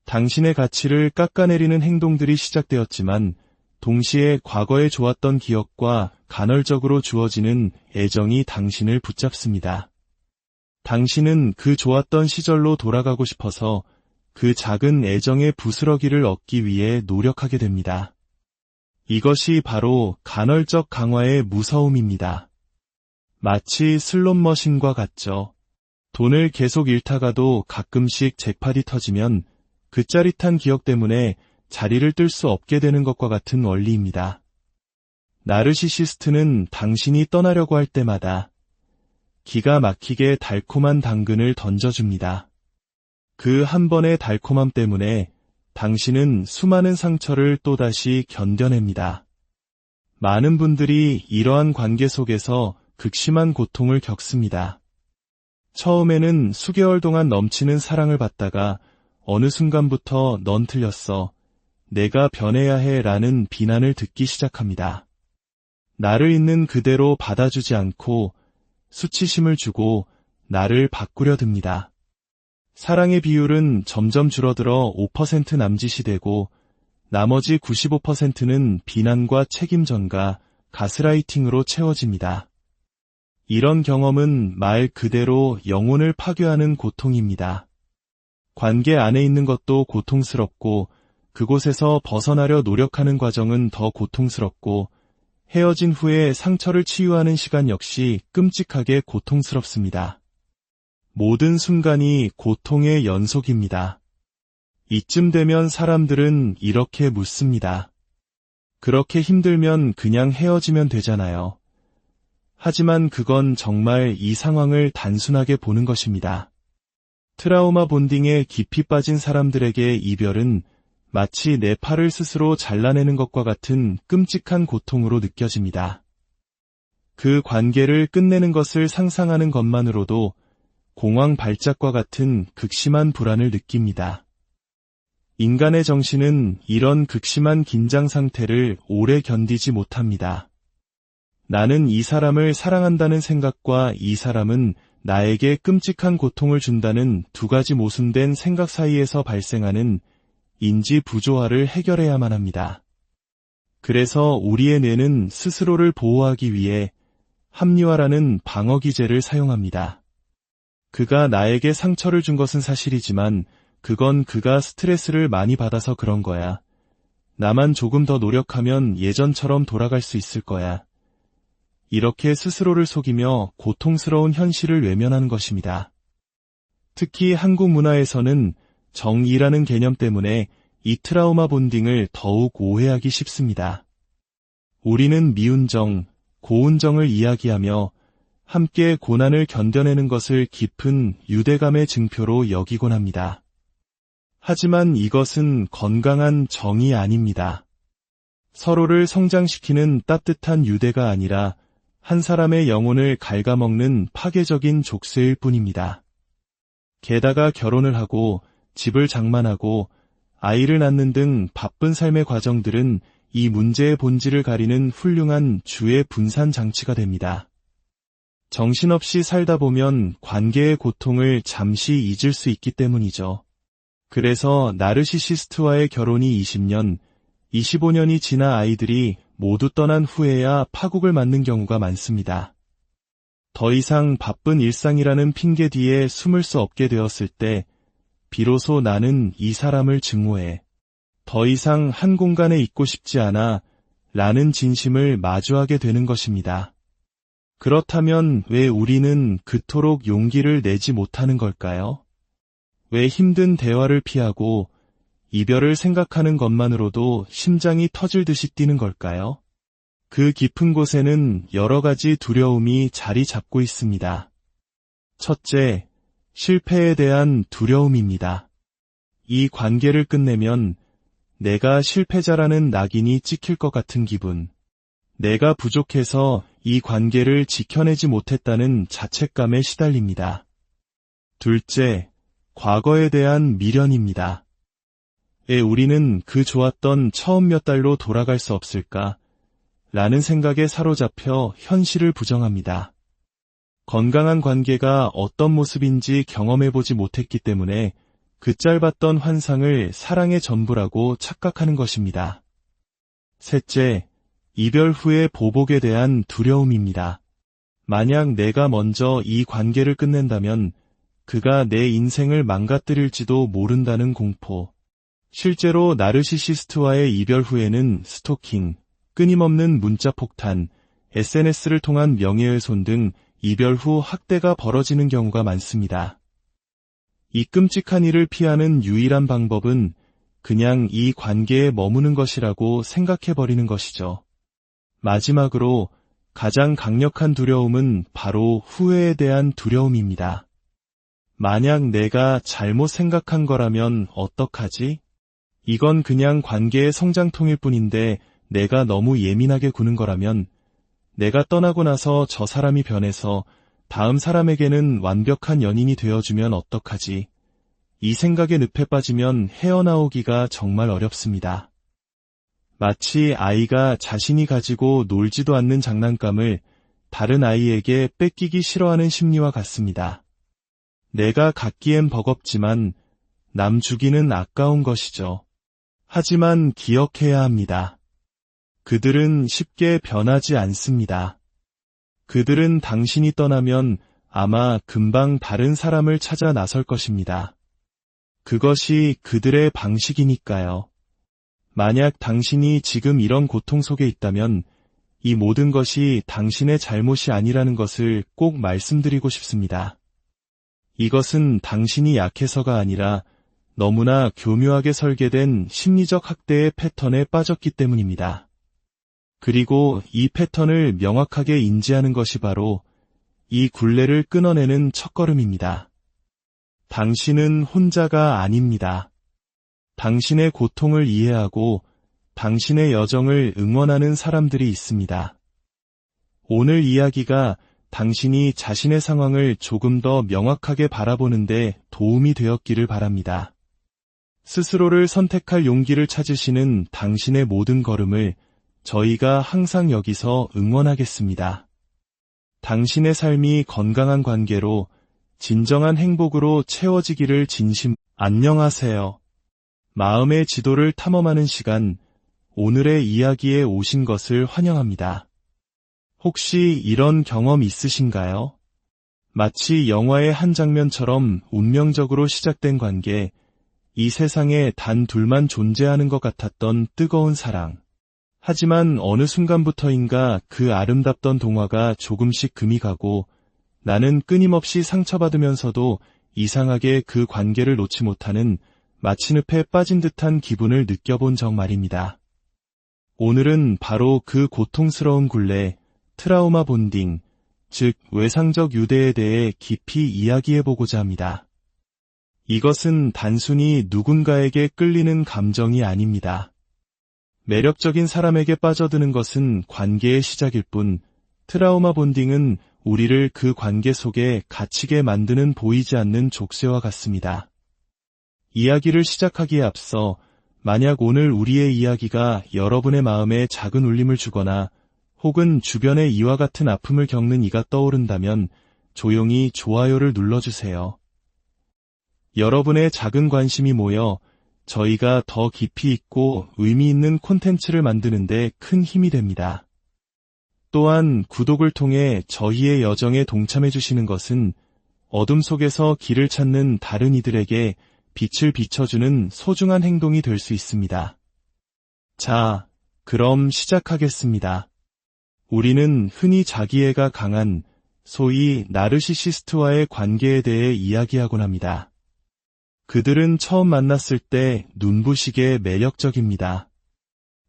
S1: 당신의 가치를 깎아내리는 행동들이 시작되었지만 동시에 과거에 좋았던 기억과 간헐적으로 주어지는 애정이 당신을 붙잡습니다. 당신은 그 좋았던 시절로 돌아가고 싶어서 그 작은 애정의 부스러기를 얻기 위해 노력하게 됩니다. 이것이 바로 간헐적 강화의 무서움입니다. 마치 슬롯머신과 같죠. 돈을 계속 잃다가도 가끔씩 잭팟이 터지면 그 짜릿한 기억 때문에 자리를 뜰 수 없게 되는 것과 같은 원리입니다. 나르시시스트는 당신이 떠나려고 할 때마다 기가 막히게 달콤한 당근을 던져줍니다. 그 한 번의 달콤함 때문에 당신은 수많은 상처를 또다시 견뎌냅니다. 많은 분들이 이러한 관계 속에서 극심한 고통을 겪습니다. 처음에는 수개월 동안 넘치는 사랑을 받다가 어느 순간부터 넌 틀렸어, 내가 변해야 해 라는 비난을 듣기 시작합니다. 나를 있는 그대로 받아주지 않고 수치심을 주고 나를 바꾸려 듭니다. 사랑의 비율은 점점 줄어들어 5% 남짓이 되고 나머지 95%는 비난과 책임전가, 가스라이팅으로 채워집니다. 이런 경험은 말 그대로 영혼을 파괴하는 고통입니다. 관계 안에 있는 것도 고통스럽고 그곳에서 벗어나려 노력하는 과정은 더 고통스럽고 헤어진 후에 상처를 치유하는 시간 역시 끔찍하게 고통스럽습니다. 모든 순간이 고통의 연속입니다. 이쯤 되면 사람들은 이렇게 묻습니다. 그렇게 힘들면 그냥 헤어지면 되잖아요. 하지만 그건 정말 이 상황을 단순하게 보는 것입니다. 트라우마 본딩에 깊이 빠진 사람들에게 이별은 마치 내 팔을 스스로 잘라내는 것과 같은 끔찍한 고통으로 느껴집니다. 그 관계를 끝내는 것을 상상하는 것만으로도 공황 발작과 같은 극심한 불안을 느낍니다. 인간의 정신은 이런 극심한 긴장 상태를 오래 견디지 못합니다. 나는 이 사람을 사랑한다는 생각과 이 사람은 나에게 끔찍한 고통을 준다는 두 가지 모순된 생각 사이에서 발생하는 인지 부조화를 해결해야만 합니다. 그래서 우리의 뇌는 스스로를 보호하기 위해 합리화라는 방어 기제를 사용합니다. 그가 나에게 상처를 준 것은 사실이지만 그건 그가 스트레스를 많이 받아서 그런 거야. 나만 조금 더 노력하면 예전처럼 돌아갈 수 있을 거야. 이렇게 스스로를 속이며 고통스러운 현실을 외면하는 것입니다. 특히 한국 문화에서는 정의라는 개념 때문에 이 트라우마 본딩을 더욱 오해하기 쉽습니다. 우리는 미운 정, 고운 정을 이야기하며 함께 고난을 견뎌내는 것을 깊은 유대감의 증표로 여기곤 합니다. 하지만 이것은 건강한 정이 아닙니다. 서로를 성장시키는 따뜻한 유대가 아니라 한 사람의 영혼을 갉아먹는 파괴적인 족쇄일 뿐입니다. 게다가 결혼을 하고 집을 장만하고 아이를 낳는 등 바쁜 삶의 과정들은 이 문제의 본질을 가리는 훌륭한 주의 분산 장치가 됩니다. 정신없이 살다 보면 관계의 고통을 잠시 잊을 수 있기 때문이죠. 그래서 나르시시스트와의 결혼이 20년, 25년이 지나 아이들이 모두 떠난 후에야 파국을 맞는 경우가 많습니다. 더 이상 바쁜 일상이라는 핑계 뒤에 숨을 수 없게 되었을 때 비로소 나는 이 사람을 증오해. 더 이상 한 공간에 있고 싶지 않아 라는 진심을 마주하게 되는 것입니다. 그렇다면 왜 우리는 그토록 용기를 내지 못하는 걸까요? 왜 힘든 대화를 피하고 이별을 생각하는 것만으로도 심장이 터질 듯이 뛰는 걸까요? 그 깊은 곳에는 여러 가지 두려움이 자리 잡고 있습니다. 첫째, 실패에 대한 두려움입니다. 이 관계를 끝내면 내가 실패자라는 낙인이 찍힐 것 같은 기분. 내가 부족해서 이 관계를 지켜내지 못했다는 자책감에 시달립니다. 둘째, 과거에 대한 미련입니다. 왜 우리는 그 좋았던 처음 몇 달로 돌아갈 수 없을까? 라는 생각에 사로잡혀 현실을 부정합니다. 건강한 관계가 어떤 모습인지 경험해보지 못했기 때문에 그 짧았던 환상을 사랑의 전부라고 착각하는 것입니다. 셋째, 이별 후의 보복에 대한 두려움입니다. 만약 내가 먼저 이 관계를 끝낸다면 그가 내 인생을 망가뜨릴지도 모른다는 공포. 실제로 나르시시스트와의 이별 후에는 스토킹, 끊임없는 문자 폭탄, SNS를 통한 명예훼손 등 이별 후 학대가 벌어지는 경우가 많습니다. 이 끔찍한 일을 피하는 유일한 방법은 그냥 이 관계에 머무는 것이라고 생각해버리는 것이죠. 마지막으로 가장 강력한 두려움은 바로 후회에 대한 두려움입니다. 만약 내가 잘못 생각한 거라면 어떡하지? 이건 그냥 관계의 성장통일 뿐인데 내가 너무 예민하게 구는 거라면, 내가 떠나고 나서 저 사람이 변해서 다음 사람에게는 완벽한 연인이 되어주면 어떡하지? 이 생각에 늪에 빠지면 헤어나오기가 정말 어렵습니다. 마치 아이가 자신이 가지고 놀지도 않는 장난감을 다른 아이에게 뺏기기 싫어하는 심리와 같습니다. 내가 갖기엔 버겁지만 남 주기는 아까운 것이죠. 하지만 기억해야 합니다. 그들은 쉽게 변하지 않습니다. 그들은 당신이 떠나면 아마 금방 다른 사람을 찾아 나설 것입니다. 그것이 그들의 방식이니까요. 만약 당신이 지금 이런 고통 속에 있다면 이 모든 것이 당신의 잘못이 아니라는 것을 꼭 말씀드리고 싶습니다. 이것은 당신이 약해서가 아니라 너무나 교묘하게 설계된 심리적 학대의 패턴에 빠졌기 때문입니다. 그리고 이 패턴을 명확하게 인지하는 것이 바로 이 굴레를 끊어내는 첫걸음입니다. 당신은 혼자가 아닙니다. 당신의 고통을 이해하고 당신의 여정을 응원하는 사람들이 있습니다. 오늘 이야기가 당신이 자신의 상황을 조금 더 명확하게 바라보는데 도움이 되었기를 바랍니다. 스스로를 선택할 용기를 찾으시는 당신의 모든 걸음을 저희가 항상 여기서 응원하겠습니다. 당신의 삶이 건강한 관계로 진정한 행복으로 채워지기를 안녕하세요. 마음의 지도를 탐험하는 시간, 오늘의 이야기에 오신 것을 환영합니다. 혹시 이런 경험 있으신가요? 마치 영화의 한 장면처럼 운명적으로 시작된 관계, 이 세상에 단 둘만 존재하는 것 같았던 뜨거운 사랑. 하지만 어느 순간부터인가 그 아름답던 동화가 조금씩 금이 가고 나는 끊임없이 상처받으면서도 이상하게 그 관계를 놓지 못하는 마치 늪에 빠진 듯한 기분을 느껴본 적 말입니다. 오늘은 바로 그 고통스러운 굴레, 트라우마 본딩, 즉 외상적 유대에 대해 깊이 이야기해보고자 합니다. 이것은 단순히 누군가에게 끌리는 감정이 아닙니다. 매력적인 사람에게 빠져드는 것은 관계의 시작일 뿐, 트라우마 본딩은 우리를 그 관계 속에 갇히게 만드는 보이지 않는 족쇄와 같습니다. 이야기를 시작하기에 앞서 만약 오늘 우리의 이야기가 여러분의 마음에 작은 울림을 주거나 혹은 주변에 이와 같은 아픔을 겪는 이가 떠오른다면 조용히 좋아요를 눌러주세요. 여러분의 작은 관심이 모여 저희가 더 깊이 있고 의미 있는 콘텐츠를 만드는데 큰 힘이 됩니다. 또한 구독을 통해 저희의 여정에 동참해 주시는 것은 어둠 속에서 길을 찾는 다른 이들에게 빛을 비춰주는 소중한 행동이 될 수 있습니다. 자, 그럼 시작하겠습니다. 우리는 흔히 자기애가 강한 소위 나르시시스트와의 관계에 대해 이야기하곤 합니다. 그들은 처음 만났을 때 눈부시게 매력적입니다.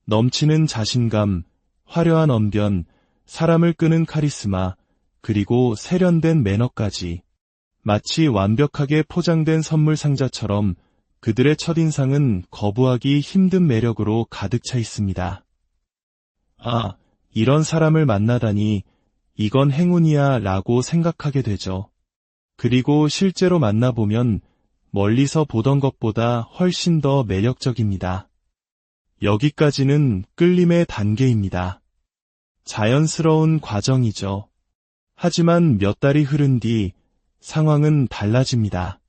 S1: 넘치는 자신감, 화려한 언변, 사람을 끄는 카리스마, 그리고 세련된 매너까지 마치 완벽하게 포장된 선물 상자처럼 그들의 첫인상은 거부하기 힘든 매력으로 가득 차 있습니다. 아, 이런 사람을 만나다니 이건 행운이야 라고 생각하게 되죠. 그리고 실제로 만나보면 멀리서 보던 것보다 훨씬 더 매력적입니다. 여기까지는 끌림의 단계입니다. 자연스러운 과정이죠. 하지만 몇 달이 흐른 뒤 상황은 달라집니다.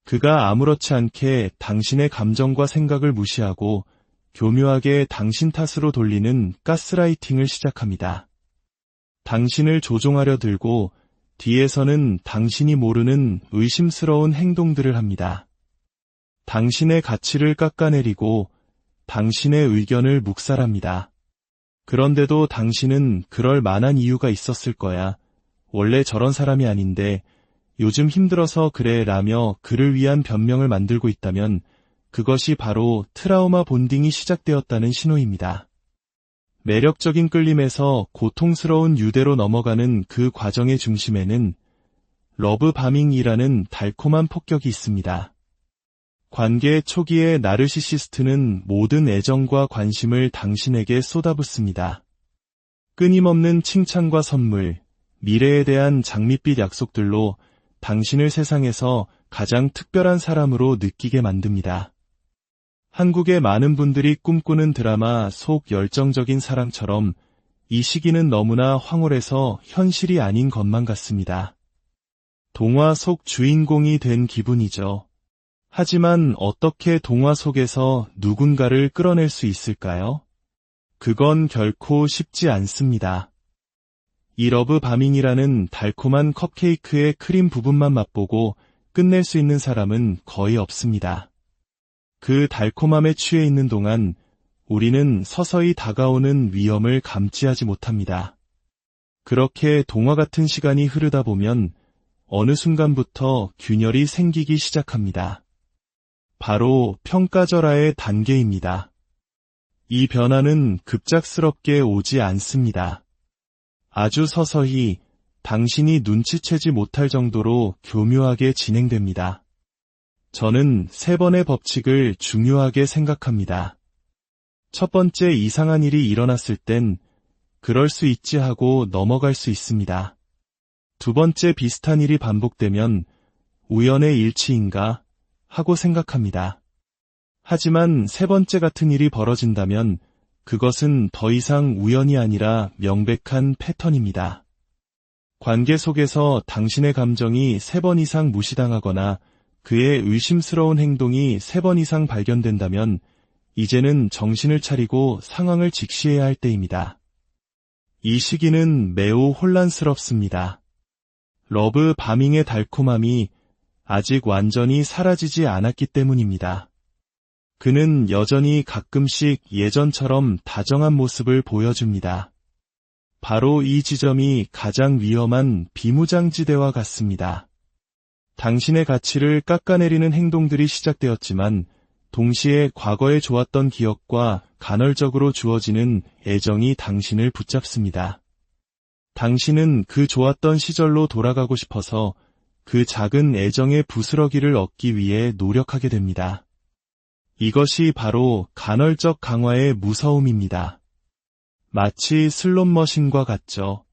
S1: 그가 아무렇지 않게 당신의 감정과 생각을 무시하고 교묘하게 당신 탓으로 돌리는 가스라이팅을 시작합니다. 당신을 조종하려 들고 뒤에서는 당신이 모르는 의심스러운 행동들을 합니다. 당신의 가치를 깎아내리고 당신의 의견을 묵살합니다. 그런데도 당신은 그럴 만한 이유가 있었을 거야. 원래 저런 사람이 아닌데 요즘 힘들어서 그래 라며 그를 위한 변명을 만들고 있다면 그것이 바로 트라우마 본딩이 시작되었다는 신호입니다. 매력적인 끌림에서 고통스러운 유대로 넘어가는 그 과정의 중심에는 러브 바밍이라는 달콤한 폭격이 있습니다. 관계 초기의 나르시시스트는 모든 애정과 관심을 당신에게 쏟아붓습니다. 끊임없는 칭찬과 선물, 미래에 대한 장밋빛 약속들로 당신을 세상에서 가장 특별한 사람으로 느끼게 만듭니다. 한국의 많은 분들이 꿈꾸는 드라마 속 열정적인 사랑처럼 이 시기는 너무나 황홀해서 현실이 아닌 것만 같습니다. 동화 속 주인공이 된 기분이죠. 하지만 어떻게 동화 속에서 누군가를 끌어낼 수 있을까요? 그건 결코 쉽지 않습니다. 이 러브 바밍이라는 달콤한 컵케이크의 크림 부분만 맛보고 끝낼 수 있는 사람은 거의 없습니다. 그 달콤함에 취해 있는 동안 우리는 서서히 다가오는 위험을 감지하지 못합니다. 그렇게 동화 같은 시간이 흐르다 보면 어느 순간부터 균열이 생기기 시작합니다. 바로 평가절하의 단계입니다. 이 변화는 급작스럽게 오지 않습니다. 아주 서서히 당신이 눈치채지 못할 정도로 교묘하게 진행됩니다. 저는 3번의 법칙을 중요하게 생각합니다. 첫 번째, 이상한 일이 일어났을 땐 그럴 수 있지 하고 넘어갈 수 있습니다. 두 번째, 비슷한 일이 반복되면 우연의 일치인가 하고 생각합니다. 하지만 3번째 같은 일이 벌어진다면 그것은 더 이상 우연이 아니라 명백한 패턴입니다. 관계 속에서 당신의 감정이 3번 이상 무시당하거나 그의 의심스러운 행동이 3번 이상 발견된다면 이제는 정신을 차리고 상황을 직시해야 할 때입니다. 이 시기는 매우 혼란스럽습니다. 러브 바밍의 달콤함이 아직 완전히 사라지지 않았기 때문입니다. 그는 여전히 가끔씩 예전처럼 다정한 모습을 보여줍니다. 바로 이 지점이 가장 위험한 비무장지대와 같습니다. 당신의 가치를 깎아내리는 행동들이 시작되었지만 동시에 과거에 좋았던 기억과 간헐적으로 주어지는 애정이 당신을 붙잡습니다. 당신은 그 좋았던 시절로 돌아가고 싶어서 그 작은 애정의 부스러기를 얻기 위해 노력하게 됩니다. 이것이 바로 간헐적 강화의 무서움입니다. 마치 슬롯머신과 같죠.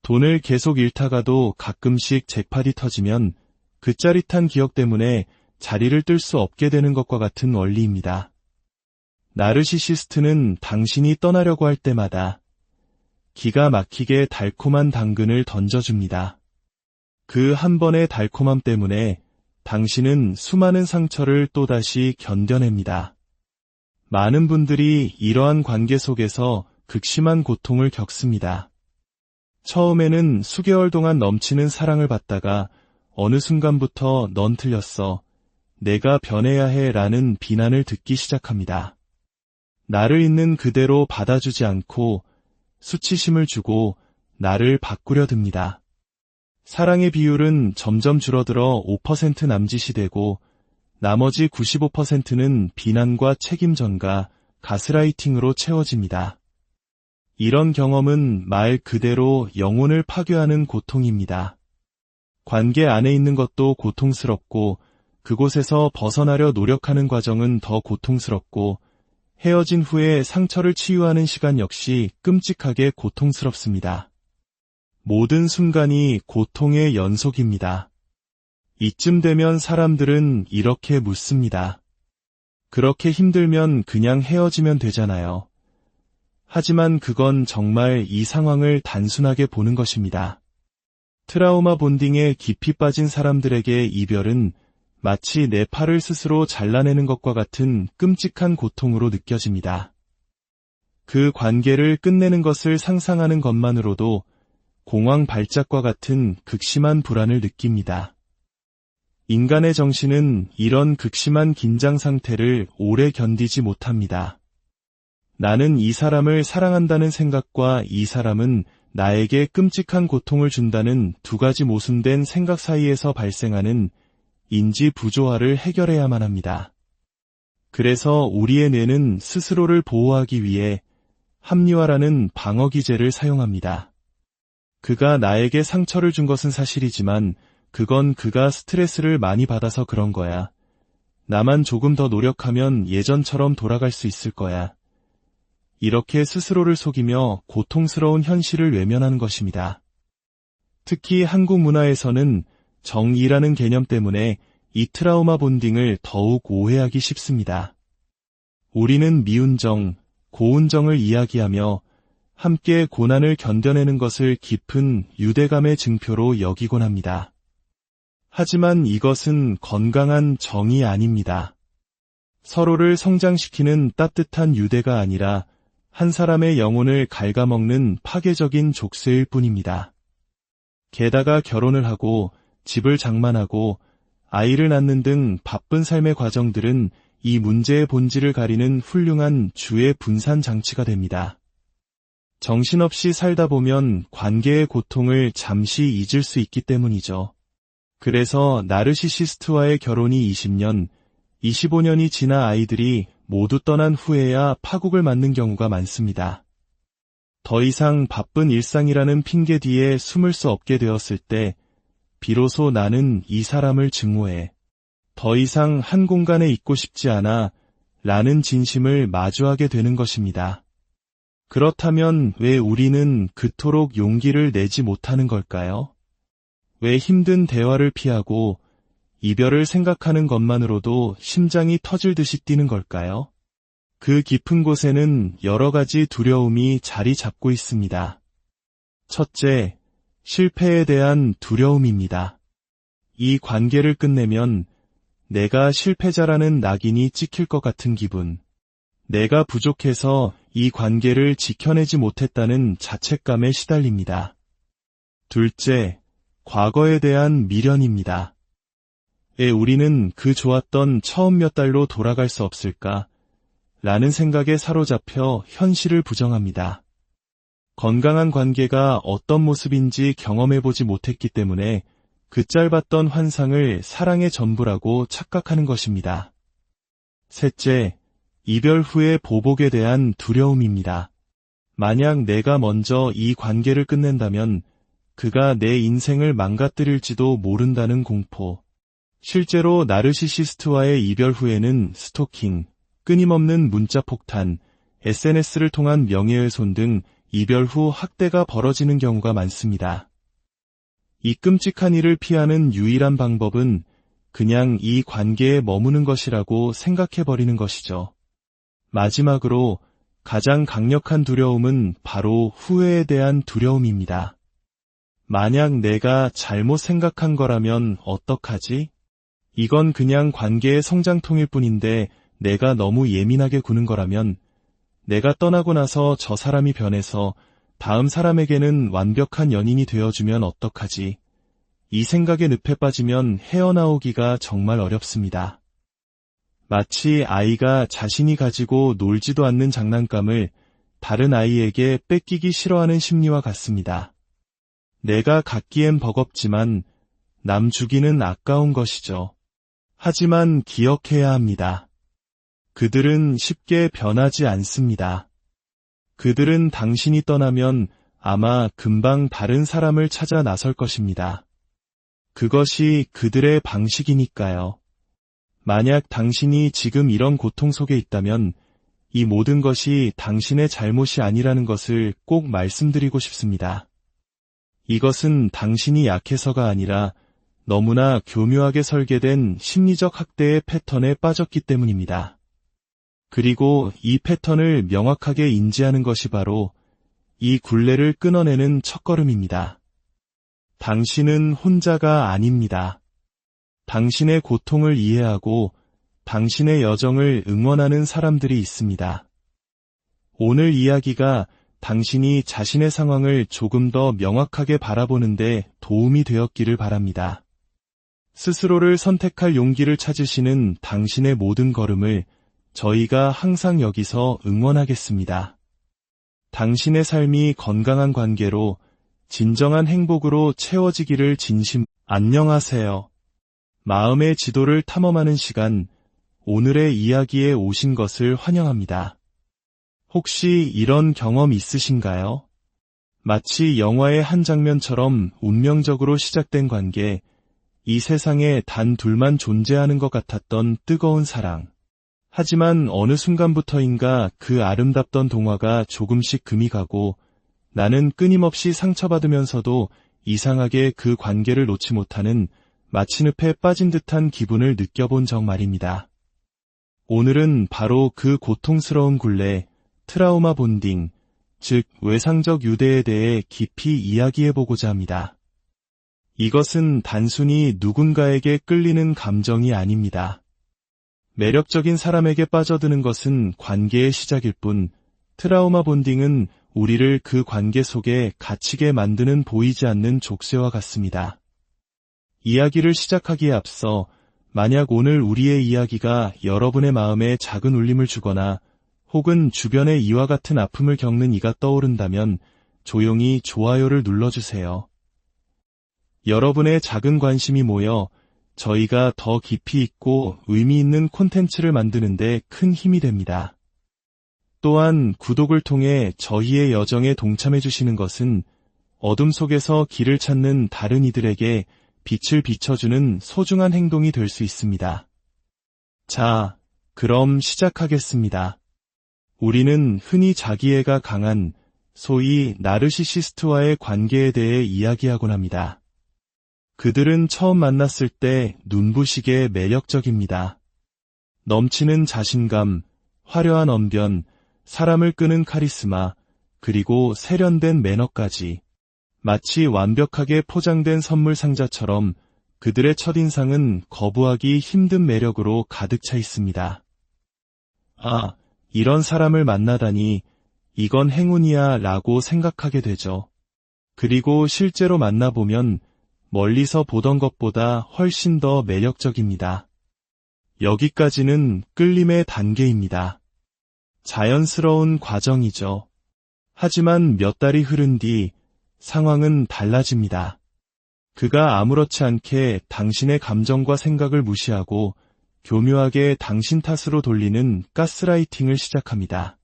S1: 돈을 계속 잃다가도 가끔씩 잭팟이 터지면 그 짜릿한 기억 때문에 자리를 뜰 수 없게 되는 것과 같은 원리입니다. 나르시시스트는 당신이 떠나려고 할 때마다 기가 막히게 달콤한 당근을 던져줍니다. 그 한 번의 달콤함 때문에 당신은 수많은 상처를 또다시 견뎌냅니다. 많은 분들이 이러한 관계 속에서 극심한 고통을 겪습니다. 처음에는 수개월 동안 넘치는 사랑을 받다가 어느 순간부터 넌 틀렸어. 내가 변해야 해 라는 비난을 듣기 시작합니다. 나를 있는 그대로 받아주지 않고 수치심을 주고 나를 바꾸려 듭니다. 사랑의 비율은 점점 줄어들어 5% 남짓이 되고 나머지 95%는 비난과 책임전가, 가스라이팅으로 채워집니다. 이런 경험은 말 그대로 영혼을 파괴하는 고통입니다. 관계 안에 있는 것도 고통스럽고 그곳에서 벗어나려 노력하는 과정은 더 고통스럽고 헤어진 후에 상처를 치유하는 시간 역시 끔찍하게 고통스럽습니다. 모든 순간이 고통의 연속입니다. 이쯤 되면 사람들은 이렇게 묻습니다. 그렇게 힘들면 그냥 헤어지면 되잖아요. 하지만 그건 정말 이 상황을 단순하게 보는 것입니다. 트라우마 본딩에 깊이 빠진 사람들에게 이별은 마치 내 팔을 스스로 잘라내는 것과 같은 끔찍한 고통으로 느껴집니다. 그 관계를 끝내는 것을 상상하는 것만으로도 공황 발작과 같은 극심한 불안을 느낍니다. 인간의 정신은 이런 극심한 긴장 상태를 오래 견디지 못합니다. 나는 이 사람을 사랑한다는 생각과 이 사람은 나에게 끔찍한 고통을 준다는 두 가지 모순된 생각 사이에서 발생하는 인지 부조화를 해결해야만 합니다. 그래서 우리의 뇌는 스스로를 보호하기 위해 합리화라는 방어 기제를 사용합니다. 그가 나에게 상처를 준 것은 사실이지만 그건 그가 스트레스를 많이 받아서 그런 거야. 나만 조금 더 노력하면 예전처럼 돌아갈 수 있을 거야. 이렇게 스스로를 속이며 고통스러운 현실을 외면하는 것입니다. 특히 한국 문화에서는 정의라는 개념 때문에 이 트라우마 본딩을 더욱 오해하기 쉽습니다. 우리는 미운 정, 고운 정을 이야기하며 함께 고난을 견뎌내는 것을 깊은 유대감의 증표로 여기곤 합니다. 하지만 이것은 건강한 정이 아닙니다. 서로를 성장시키는 따뜻한 유대가 아니라 한 사람의 영혼을 갉아먹는 파괴적인 족쇄일 뿐입니다. 게다가 결혼을 하고 집을 장만하고 아이를 낳는 등 바쁜 삶의 과정들은 이 문제의 본질을 가리는 훌륭한 주의 분산 장치가 됩니다. 정신없이 살다 보면 관계의 고통을 잠시 잊을 수 있기 때문이죠. 그래서 나르시시스트와의 결혼이 20년, 25년이 지나 아이들이 모두 떠난 후에야 파국을 맞는 경우가 많습니다. 더 이상 바쁜 일상이라는 핑계 뒤에 숨을 수 없게 되었을 때 비로소 나는 이 사람을 증오해. 더 이상 한 공간에 있고 싶지 않아 라는 진심을 마주하게 되는 것입니다. 그렇다면 왜 우리는 그토록 용기를 내지 못하는 걸까요? 왜 힘든 대화를 피하고 이별을 생각하는 것만으로도 심장이 터질 듯이 뛰는 걸까요? 그 깊은 곳에는 여러 가지 두려움이 자리 잡고 있습니다. 첫째, 실패에 대한 두려움입니다. 이 관계를 끝내면 내가 실패자라는 낙인이 찍힐 것 같은 기분. 내가 부족해서 이 관계를 지켜내지 못했다는 자책감에 시달립니다. 둘째, 과거에 대한 미련입니다. 왜 우리는 그 좋았던 처음 몇 달로 돌아갈 수 없을까? 라는 생각에 사로잡혀 현실을 부정합니다. 건강한 관계가 어떤 모습인지 경험해보지 못했기 때문에 그 짧았던 환상을 사랑의 전부라고 착각하는 것입니다. 셋째, 이별 후의 보복에 대한 두려움입니다. 만약 내가 먼저 이 관계를 끝낸다면 그가 내 인생을 망가뜨릴지도 모른다는 공포. 실제로 나르시시스트와의 이별 후에는 스토킹, 끊임없는 문자 폭탄, SNS를 통한 명예훼손 등 이별 후 학대가 벌어지는 경우가 많습니다. 이 끔찍한 일을 피하는 유일한 방법은 그냥 이 관계에 머무는 것이라고 생각해버리는 것이죠. 마지막으로 가장 강력한 두려움은 바로 후회에 대한 두려움입니다. 만약 내가 잘못 생각한 거라면 어떡하지? 이건 그냥 관계의 성장통일 뿐인데 내가 너무 예민하게 구는 거라면, 내가 떠나고 나서 저 사람이 변해서 다음 사람에게는 완벽한 연인이 되어주면 어떡하지? 이 생각에 늪에 빠지면 헤어나오기가 정말 어렵습니다. 마치 아이가 자신이 가지고 놀지도 않는 장난감을 다른 아이에게 뺏기기 싫어하는 심리와 같습니다. 내가 갖기엔 버겁지만 남 주기는 아까운 것이죠. 하지만 기억해야 합니다. 그들은 쉽게 변하지 않습니다. 그들은 당신이 떠나면 아마 금방 다른 사람을 찾아 나설 것입니다. 그것이 그들의 방식이니까요. 만약 당신이 지금 이런 고통 속에 있다면 이 모든 것이 당신의 잘못이 아니라는 것을 꼭 말씀드리고 싶습니다. 이것은 당신이 약해서가 아니라 너무나 교묘하게 설계된 심리적 학대의 패턴에 빠졌기 때문입니다. 그리고 이 패턴을 명확하게 인지하는 것이 바로 이 굴레를 끊어내는 첫걸음입니다. 당신은 혼자가 아닙니다. 당신의 고통을 이해하고 당신의 여정을 응원하는 사람들이 있습니다. 오늘 이야기가 당신이 자신의 상황을 조금 더 명확하게 바라보는데 도움이 되었기를 바랍니다. 스스로를 선택할 용기를 찾으시는 당신의 모든 걸음을 저희가 항상 여기서 응원하겠습니다. 당신의 삶이 건강한 관계로 진정한 행복으로 채워지기를 안녕하세요. 마음의 지도를 탐험하는 시간, 오늘의 이야기에 오신 것을 환영합니다. 혹시 이런 경험 있으신가요? 마치 영화의 한 장면처럼 운명적으로 시작된 관계, 이 세상에 단 둘만 존재하는 것 같았던 뜨거운 사랑. 하지만 어느 순간부터인가 그 아름답던 동화가 조금씩 금이 가고 나는 끊임없이 상처받으면서도 이상하게 그 관계를 놓지 못하는 마치 늪에 빠진 듯한 기분을 느껴본 적 말입니다. 오늘은 바로 그 고통스러운 굴레, 트라우마 본딩, 즉 외상적 유대에 대해 깊이 이야기해보고자 합니다. 이것은 단순히 누군가에게 끌리는 감정이 아닙니다. 매력적인 사람에게 빠져드는 것은 관계의 시작일 뿐, 트라우마 본딩은 우리를 그 관계 속에 갇히게 만드는 보이지 않는 족쇄와 같습니다. 이야기를 시작하기에 앞서 만약 오늘 우리의 이야기가 여러분의 마음에 작은 울림을 주거나 혹은 주변에 이와 같은 아픔을 겪는 이가 떠오른다면 조용히 좋아요를 눌러주세요. 여러분의 작은 관심이 모여 저희가 더 깊이 있고 의미 있는 콘텐츠를 만드는데 큰 힘이 됩니다. 또한 구독을 통해 저희의 여정에 동참해 주시는 것은 어둠 속에서 길을 찾는 다른 이들에게 빛을 비춰주는 소중한 행동이 될 수 있습니다. 자, 그럼 시작하겠습니다. 우리는 흔히 자기애가 강한 소위 나르시시스트와의 관계에 대해 이야기하곤 합니다. 그들은 처음 만났을 때 눈부시게 매력적입니다. 넘치는 자신감, 화려한 언변, 사람을 끄는 카리스마, 그리고 세련된 매너까지. 마치 완벽하게 포장된 선물 상자처럼 그들의 첫인상은 거부하기 힘든 매력으로 가득 차 있습니다. 아, 이런 사람을 만나다니, 이건 행운이야 라고 생각하게 되죠. 그리고 실제로 만나보면 멀리서 보던 것보다 훨씬 더 매력적입니다. 여기까지는 끌림의 단계입니다. 자연스러운 과정이죠. 하지만 몇 달이 흐른 뒤 상황은 달라집니다. 그가 아무렇지 않게 당신의 감정과 생각을 무시하고 교묘하게 당신 탓으로 돌리는 가스라이팅을 시작합니다.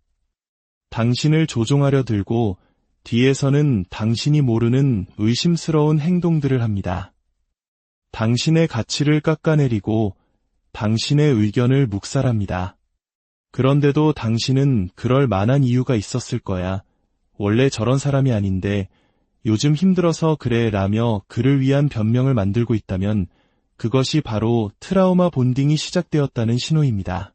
S1: 당신을 조종하려 들고 뒤에서는 당신이 모르는 의심스러운 행동들을 합니다. 당신의 가치를 깎아내리고 당신의 의견을 묵살합니다. 그런데도 당신은 그럴 만한 이유가 있었을 거야. 원래 저런 사람이 아닌데 요즘 힘들어서 그래 라며 그를 위한 변명을 만들고 있다면 그것이 바로 트라우마 본딩이 시작되었다는 신호입니다.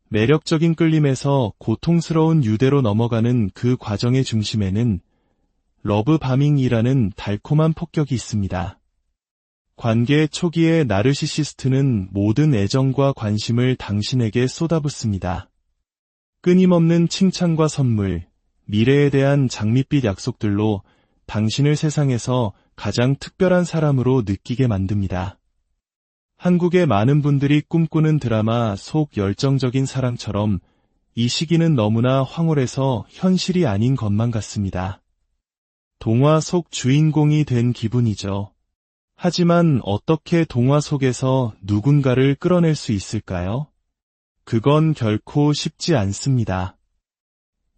S1: 매력적인 끌림에서 고통스러운 유대로 넘어가는 그 과정의 중심에는 러브바밍이라는 달콤한 폭격이 있습니다. 관계 초기의 나르시시스트는 모든 애정과 관심을 당신에게 쏟아붓습니다. 끊임없는 칭찬과 선물, 미래에 대한 장밋빛 약속들로 당신을 세상에서 가장 특별한 사람으로 느끼게 만듭니다. 한국의 많은 분들이 꿈꾸는 드라마 속 열정적인 사랑처럼 이 시기는 너무나 황홀해서 현실이 아닌 것만 같습니다. 동화 속 주인공이 된 기분이죠. 하지만 어떻게 동화 속에서 누군가를 끌어낼 수 있을까요? 그건 결코 쉽지 않습니다.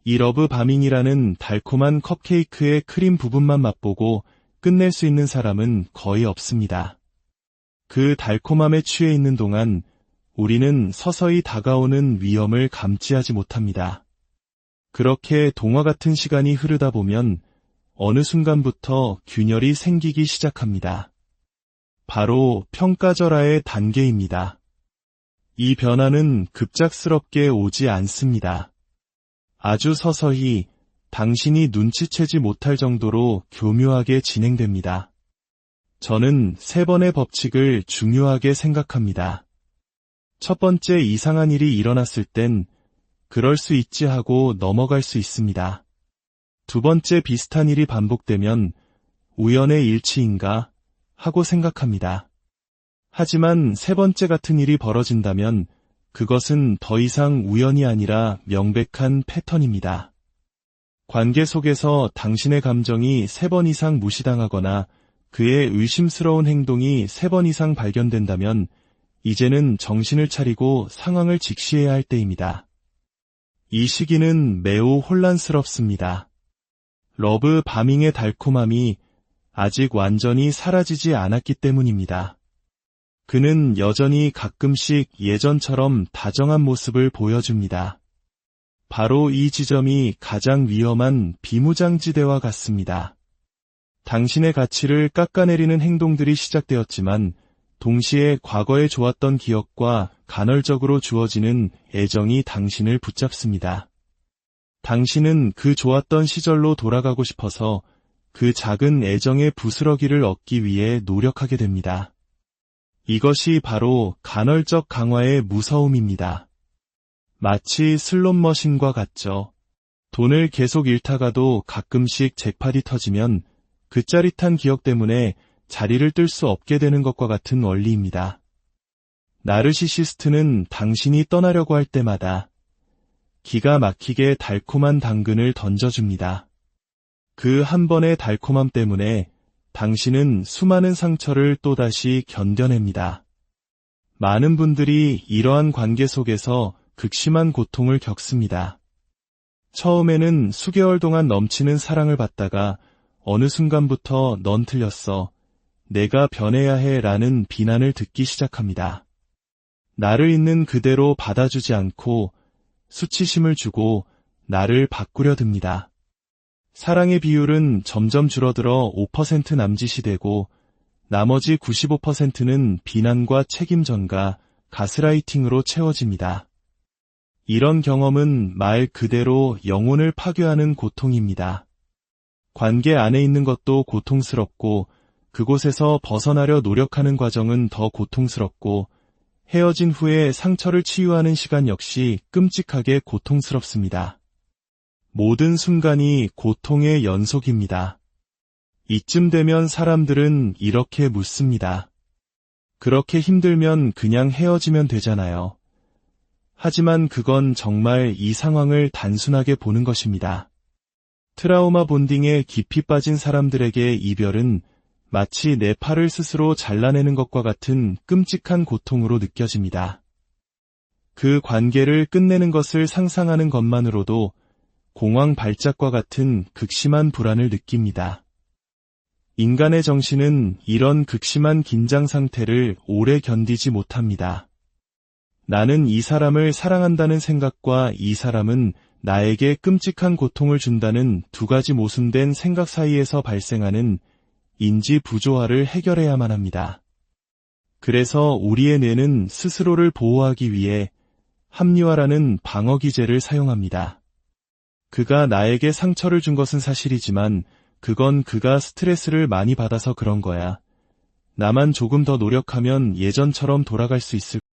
S1: 이 러브바밍이라는 달콤한 컵케이크의 크림 부분만 맛보고 끝낼 수 있는 사람은 거의 없습니다. 그 달콤함에 취해 있는 동안 우리는 서서히 다가오는 위험을 감지하지 못합니다. 그렇게 동화 같은 시간이 흐르다 보면 어느 순간부터 균열이 생기기 시작합니다. 바로 평가절하의 단계입니다. 이 변화는 급작스럽게 오지 않습니다. 아주 서서히 당신이 눈치채지 못할 정도로 교묘하게 진행됩니다. 저는 3번의 법칙을 중요하게 생각합니다. 첫 번째, 이상한 일이 일어났을 땐 그럴 수 있지 하고 넘어갈 수 있습니다. 두 번째, 비슷한 일이 반복되면 우연의 일치인가 하고 생각합니다. 하지만 3번째 같은 일이 벌어진다면 그것은 더 이상 우연이 아니라 명백한 패턴입니다. 관계 속에서 당신의 감정이 3번 이상 무시당하거나 그의 의심스러운 행동이 3번 이상 발견된다면 이제는 정신을 차리고 상황을 직시해야 할 때입니다. 이 시기는 매우 혼란스럽습니다. 러브바밍의 달콤함이 아직 완전히 사라지지 않았기 때문입니다. 그는 여전히 가끔씩 예전처럼 다정한 모습을 보여줍니다. 바로 이 지점이 가장 위험한 비무장지대와 같습니다. 당신의 가치를 깎아내리는 행동들이 시작되었지만 동시에 과거에 좋았던 기억과 간헐적으로 주어지는 애정이 당신을 붙잡습니다. 당신은 그 좋았던 시절로 돌아가고 싶어서 그 작은 애정의 부스러기를 얻기 위해 노력하게 됩니다. 이것이 바로 간헐적 강화의 무서움입니다. 마치 슬롯머신과 같죠. 돈을 계속 잃다가도 가끔씩 잭팟이 터지면 그 짜릿한 기억 때문에 자리를 뜰 수 없게 되는 것과 같은 원리입니다. 나르시시스트는 당신이 떠나려고 할 때마다 기가 막히게 달콤한 당근을 던져줍니다. 그 한 번의 달콤함 때문에 당신은 수많은 상처를 또다시 견뎌냅니다. 많은 분들이 이러한 관계 속에서 극심한 고통을 겪습니다. 처음에는 수개월 동안 넘치는 사랑을 받다가 어느 순간부터 넌 틀렸어, 내가 변해야 해 라는 비난을 듣기 시작합니다. 나를 있는 그대로 받아주지 않고 수치심을 주고 나를 바꾸려 듭니다. 사랑의 비율은 점점 줄어들어 5% 남짓이 되고 나머지 95%는 비난과 책임전가, 가스라이팅으로 채워집니다. 이런 경험은 말 그대로 영혼을 파괴하는 고통입니다. 관계 안에 있는 것도 고통스럽고 그곳에서 벗어나려 노력하는 과정은 더 고통스럽고 헤어진 후에 상처를 치유하는 시간 역시 끔찍하게 고통스럽습니다. 모든 순간이 고통의 연속입니다. 이쯤 되면 사람들은 이렇게 묻습니다. 그렇게 힘들면 그냥 헤어지면 되잖아요. 하지만 그건 정말 이 상황을 단순하게 보는 것입니다. 트라우마 본딩에 깊이 빠진 사람들에게 이별은 마치 내 팔을 스스로 잘라내는 것과 같은 끔찍한 고통으로 느껴집니다. 그 관계를 끝내는 것을 상상하는 것만으로도 공황 발작과 같은 극심한 불안을 느낍니다. 인간의 정신은 이런 극심한 긴장 상태를 오래 견디지 못합니다. 나는 이 사람을 사랑한다는 생각과 이 사람은 나에게 끔찍한 고통을 준다는 두 가지 모순된 생각 사이에서 발생하는 인지 부조화를 해결해야만 합니다. 그래서 우리의 뇌는 스스로를 보호하기 위해 합리화라는 방어 기제를 사용합니다. 그가 나에게 상처를 준 것은 사실이지만 그건 그가 스트레스를 많이 받아서 그런 거야. 나만 조금 더 노력하면 예전처럼 돌아갈 수 있을